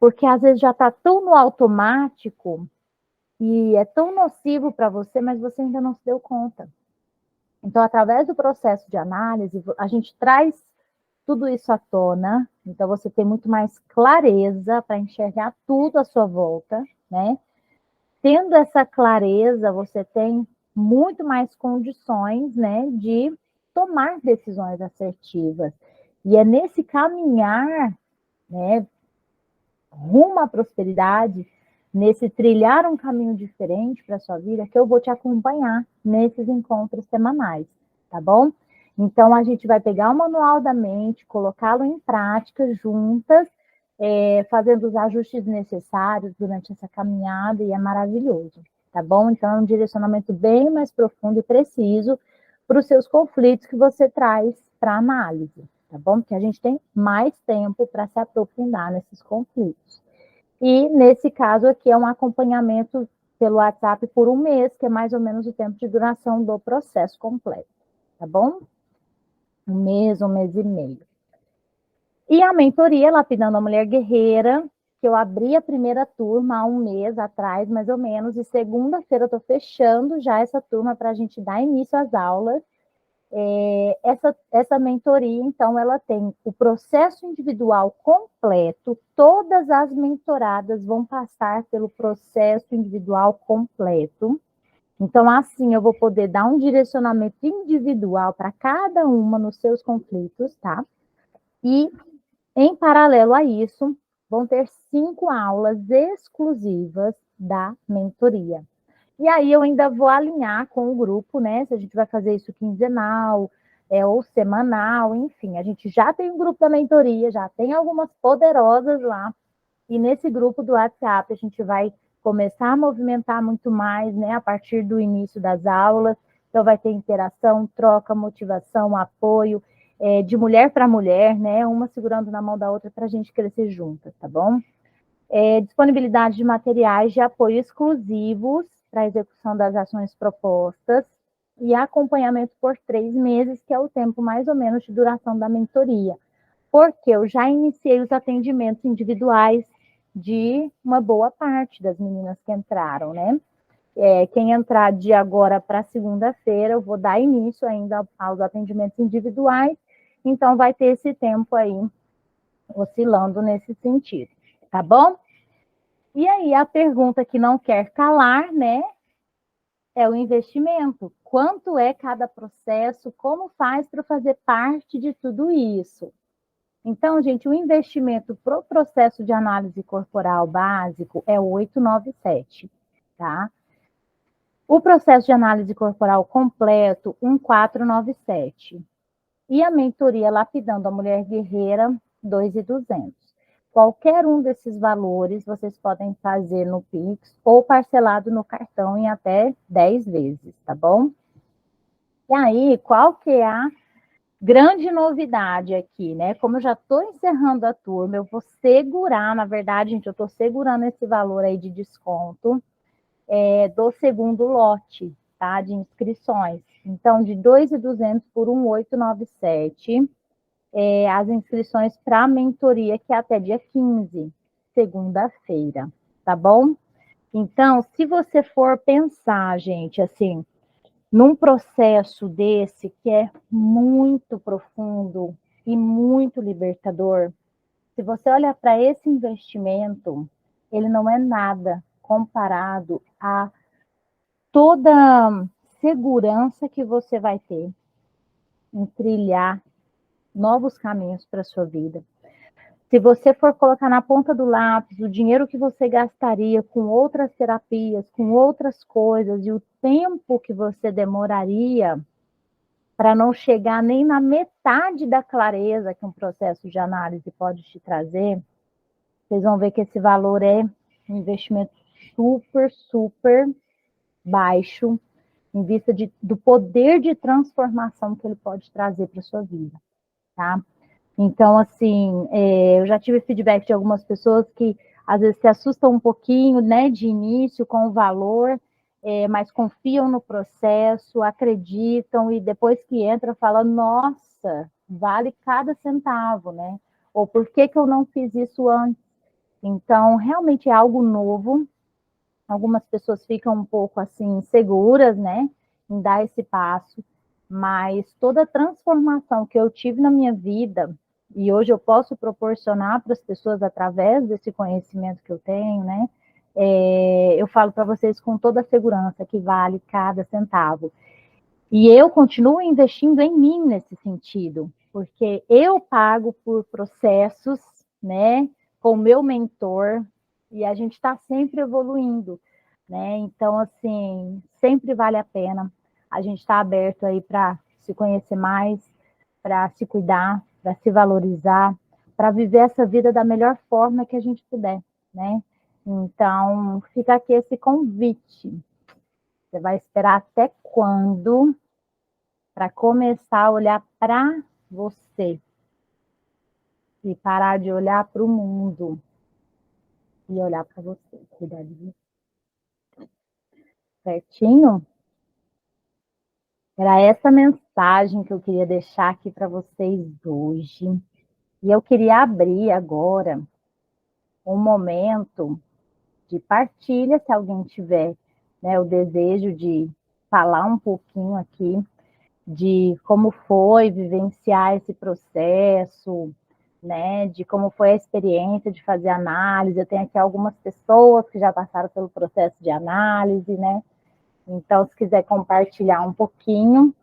Porque às vezes já está tão no automático e é tão nocivo para você, mas você ainda não se deu conta. Então, através do processo de análise, a gente traz tudo isso à tona, então você tem muito mais clareza para enxergar tudo à sua volta, né? Tendo essa clareza, você tem muito mais condições, né, de tomar decisões assertivas. E é nesse caminhar, né, rumo à prosperidade, nesse trilhar um caminho diferente para a sua vida, que eu vou te acompanhar nesses encontros semanais, tá bom? Então, a gente vai pegar o manual da mente, colocá-lo em prática juntas, fazendo os ajustes necessários durante essa caminhada, e é maravilhoso, tá bom? Então, é um direcionamento bem mais profundo e preciso para os seus conflitos que você traz para análise, tá bom? Porque a gente tem mais tempo para se aprofundar nesses conflitos. E, nesse caso aqui, é um acompanhamento pelo WhatsApp por 1 mês, que é mais ou menos o tempo de duração do processo completo, tá bom? 1 mês, 1 mês e meio. E a mentoria Lapidando a Mulher Guerreira, que eu abri a primeira turma há 1 mês atrás, mais ou menos, e segunda-feira eu estou fechando já essa turma para a gente dar início às aulas. Essa mentoria, então, ela tem o processo individual completo, todas as mentoradas vão passar pelo processo individual completo. Então, assim, eu vou poder dar um direcionamento individual para cada uma nos seus conflitos, tá? E, em paralelo a isso, vão ter 5 aulas exclusivas da mentoria. E aí eu ainda vou alinhar com o grupo, né? Se a gente vai fazer isso quinzenal, ou semanal, enfim. A gente já tem um grupo da mentoria, já tem algumas poderosas lá. E nesse grupo do WhatsApp a gente vai começar a movimentar muito mais, né? A partir do início das aulas. Então vai ter interação, troca, motivação, apoio, de mulher para mulher, né? Uma segurando na mão da outra para a gente crescer juntas, tá bom? Disponibilidade de materiais de apoio exclusivos para a execução das ações propostas e acompanhamento por 3 meses, que é o tempo mais ou menos de duração da mentoria, porque eu já iniciei os atendimentos individuais de uma boa parte das meninas que entraram, né? Quem entrar de agora para segunda-feira, eu vou dar início ainda aos atendimentos individuais, então vai ter esse tempo aí oscilando nesse sentido, tá bom? E aí a pergunta que não quer calar, né, é o investimento. Quanto é cada processo? Como faz para fazer parte de tudo isso? Então, gente, o investimento para o processo de análise corporal básico é 897, tá? O processo de análise corporal completo, 1497. E a mentoria Lapidando a Mulher Guerreira, 2.200. Qualquer um desses valores vocês podem fazer no Pix ou parcelado no cartão em até 10 vezes, tá bom? E aí, qual que é a grande novidade aqui, né? Como eu já estou encerrando a turma, eu vou segurar, na verdade, gente, eu estou segurando esse valor aí de desconto do segundo lote, tá? De inscrições. Então, de 2.200 por 1.897. As inscrições para a mentoria, que é até dia 15, segunda-feira, tá bom? Então, se você for pensar, gente, assim, num processo desse que é muito profundo e muito libertador, se você olha para esse investimento, ele não é nada comparado a toda segurança que você vai ter em trilhar novos caminhos para a sua vida. Se você for colocar na ponta do lápis o dinheiro que você gastaria com outras terapias, com outras coisas, e o tempo que você demoraria para não chegar nem na metade da clareza que um processo de análise pode te trazer, vocês vão ver que esse valor é um investimento super, super baixo, em vista do poder de transformação que ele pode trazer para a sua vida, tá? Então, assim, eu já tive feedback de algumas pessoas que às vezes se assustam um pouquinho, né, de início com o valor, mas confiam no processo, acreditam e depois que entra falam, nossa, vale cada centavo, né? Ou por que eu não fiz isso antes? Então, realmente é algo novo. Algumas pessoas ficam um pouco assim seguras, né, em dar esse passo, mas toda a transformação que eu tive na minha vida e hoje eu posso proporcionar para as pessoas através desse conhecimento que eu tenho, né, eu falo para vocês com toda a segurança que vale cada centavo. E eu continuo investindo em mim nesse sentido, porque eu pago por processos, né, com o meu mentor, e a gente está sempre evoluindo, né? Então, assim, sempre vale a pena. A gente está aberto aí para se conhecer mais, para se cuidar, para se valorizar, para viver essa vida da melhor forma que a gente puder, né? Então, fica aqui esse convite. Você vai esperar até quando para começar a olhar para você e parar de olhar para o mundo e olhar para você, cuidar de você. Certinho? Era essa mensagem que eu queria deixar aqui para vocês hoje. E eu queria abrir agora um momento de partilha, se alguém tiver, né, o desejo de falar um pouquinho aqui de como foi vivenciar esse processo, né, de como foi a experiência de fazer análise. Eu tenho aqui algumas pessoas que já passaram pelo processo de análise, né? Então, se quiser compartilhar um pouquinho,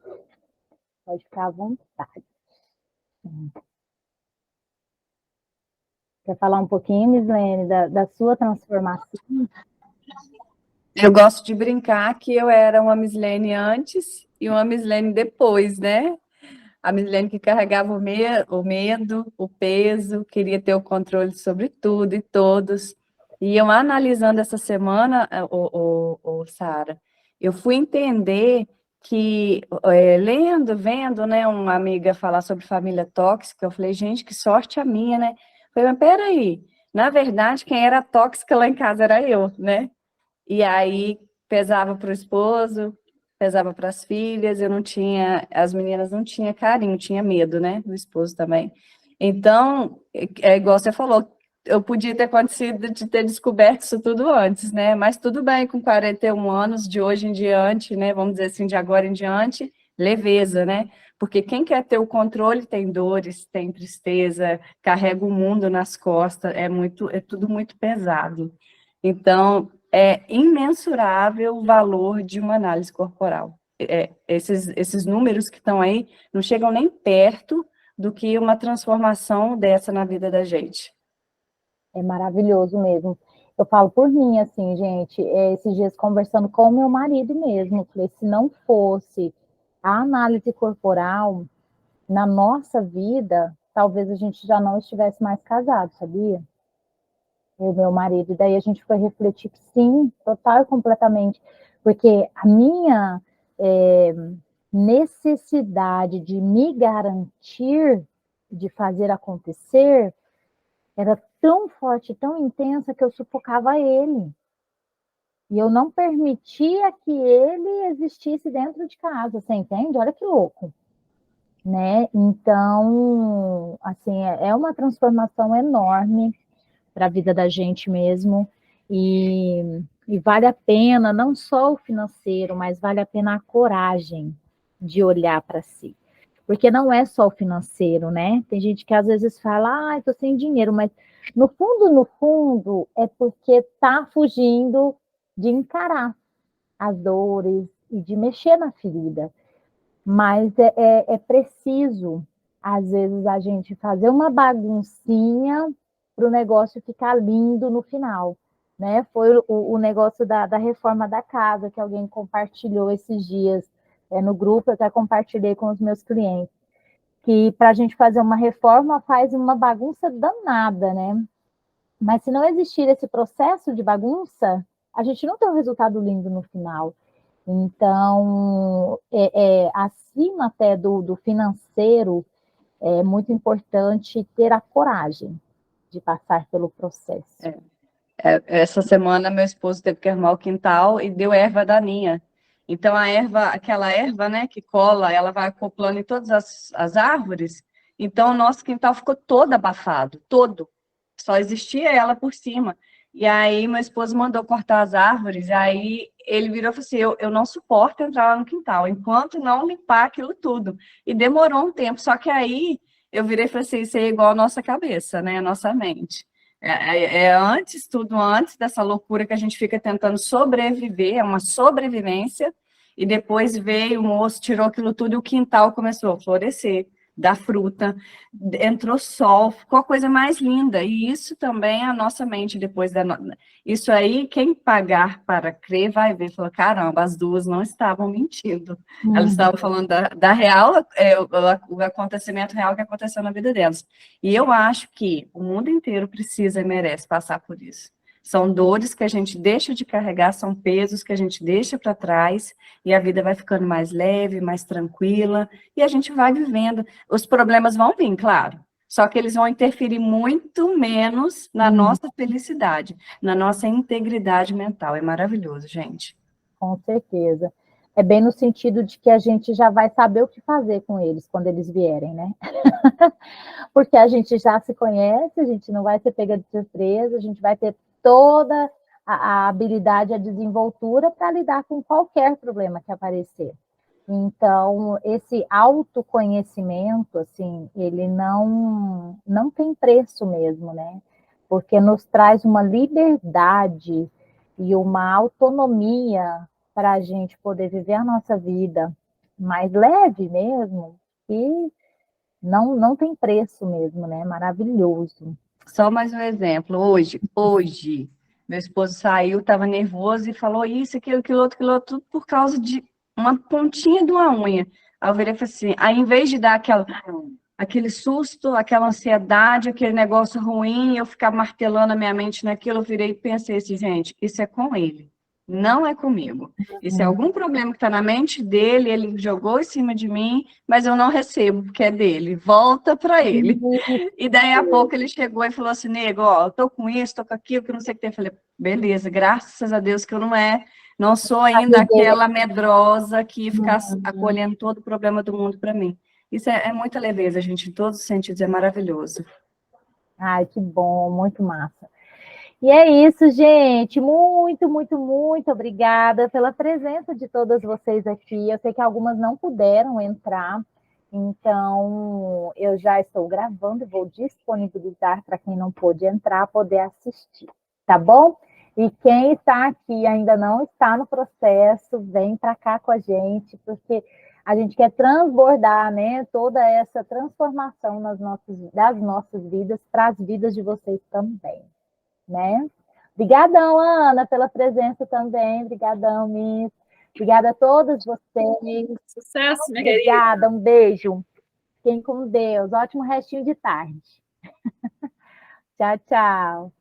pode ficar à vontade. Quer falar um pouquinho, Mislene, da sua transformação? Eu gosto de brincar que eu era uma Mislene antes e uma Mislene depois, né? A Mislene que carregava o medo, o peso, queria ter o controle sobre tudo e todos. E eu analisando essa semana, Sara, eu fui entender que, lendo, vendo, né, uma amiga falar sobre família tóxica, eu falei, gente, que sorte a minha, né? Eu falei, mas peraí, na verdade, quem era tóxica lá em casa era eu, né? E aí pesava para o esposo, pesava para as filhas, eu não tinha, as meninas não tinham carinho, tinha medo, né, do esposo também. Então, é igual você falou, eu podia ter acontecido de ter descoberto isso tudo antes, né, mas tudo bem, com 41 anos, de hoje em diante, né, vamos dizer assim, de agora em diante, leveza, né, porque quem quer ter o controle tem dores, tem tristeza, carrega o mundo nas costas, é tudo muito pesado. Então, é imensurável o valor de uma análise corporal. Esses números que estão aí não chegam nem perto do que uma transformação dessa na vida da gente. É maravilhoso mesmo. Eu falo por mim, assim, gente, esses dias conversando com o meu marido mesmo, falei, se não fosse a análise corporal na nossa vida, talvez a gente já não estivesse mais casado, sabia? O meu marido. E daí a gente foi refletir que sim, total e completamente. Porque a minha necessidade de me garantir, de fazer acontecer, era tão forte, tão intensa, que eu sufocava ele. E eu não permitia que ele existisse dentro de casa, você entende? Olha que louco. Né? Então, assim, é uma transformação enorme para a vida da gente mesmo, e vale a pena, não só o financeiro, mas vale a pena a coragem de olhar para si. Porque não é só o financeiro, né? Tem gente que às vezes fala, estou sem dinheiro, mas no fundo, é porque está fugindo de encarar as dores e de mexer na ferida. Mas é preciso, às vezes, a gente fazer uma baguncinha para o negócio ficar lindo no final. Né? Foi o negócio da reforma da casa, que alguém compartilhou esses dias no grupo, eu até compartilhei com os meus clientes, que para a gente fazer uma reforma faz uma bagunça danada, né? Mas se não existir esse processo de bagunça, a gente não tem um resultado lindo no final. Então, acima até do financeiro, é muito importante ter a coragem de passar pelo processo. Essa semana, meu esposo teve que arrumar o quintal e deu erva daninha. Então, aquela erva, né, que cola, ela vai acoplando em todas as árvores. Então, o nosso quintal ficou todo abafado, todo. Só existia ela por cima. E aí, meu esposo mandou cortar as árvores, e aí ele virou e falou assim, eu não suporto entrar lá no quintal, enquanto não limpar aquilo tudo. E demorou um tempo, só que aí eu virei e falei assim, isso é igual a nossa cabeça, né, a nossa mente. Tudo antes dessa loucura que a gente fica tentando sobreviver, é uma sobrevivência, e depois veio o moço, tirou aquilo tudo e o quintal começou a florescer, dar fruta, entrou sol, ficou a coisa mais linda, e isso também é a nossa mente depois Isso aí, quem pagar para crer vai ver, falou, caramba, as duas não estavam mentindo, elas estavam falando da real, o acontecimento real que aconteceu na vida delas. E eu acho que o mundo inteiro precisa e merece passar por isso. São dores que a gente deixa de carregar, são pesos que a gente deixa para trás, e a vida vai ficando mais leve, mais tranquila, e a gente vai vivendo. Os problemas vão vir, claro, só que eles vão interferir muito menos na nossa felicidade, na nossa integridade mental. É maravilhoso, gente. Com certeza. É bem no sentido de que a gente já vai saber o que fazer com eles quando eles vierem, né? Porque a gente já se conhece, a gente não vai ser pega de surpresa, a gente vai ter toda a habilidade, a desenvoltura para lidar com qualquer problema que aparecer. Então, esse autoconhecimento, assim, ele não tem preço mesmo, né? Porque nos traz uma liberdade e uma autonomia para a gente poder viver a nossa vida mais leve mesmo, e não tem preço mesmo, né? Maravilhoso. Só mais um exemplo. Hoje, meu esposo saiu, estava nervoso e falou isso, aquilo outro, tudo por causa de uma pontinha de uma unha. Aí eu virei e falei assim, aí em vez de dar aquele susto, aquela ansiedade, aquele negócio ruim, eu ficar martelando a minha mente naquilo, eu virei e pensei assim, gente, isso é com ele, não é comigo. Isso é algum problema que está na mente dele, ele jogou em cima de mim, mas eu não recebo, porque é dele, volta para ele. E daí a pouco ele chegou e falou assim, nego, ó, eu tô com isso, tô com aquilo, que não sei o que tem. Eu falei, beleza, graças a Deus que eu não sou ainda aquela medrosa que fica acolhendo todo o problema do mundo para mim. Isso é muita leveza, gente, em todos os sentidos, é maravilhoso. Ai, que bom, muito massa. E é isso, gente. Muito, muito, muito obrigada pela presença de todas vocês aqui. Eu sei que algumas não puderam entrar, então eu já estou gravando e vou disponibilizar para quem não pôde entrar, poder assistir, tá bom? E quem está aqui e ainda não está no processo, vem para cá com a gente, porque a gente quer transbordar, né, toda essa transformação das nossas vidas para as vidas de vocês também, né? Obrigadão, Ana, pela presença também. Obrigadão, Miss. Obrigada a todos vocês. Sucesso, minha Obrigada, querida. um beijo. Fiquem com Deus. Ótimo restinho de tarde. Tchau, tchau.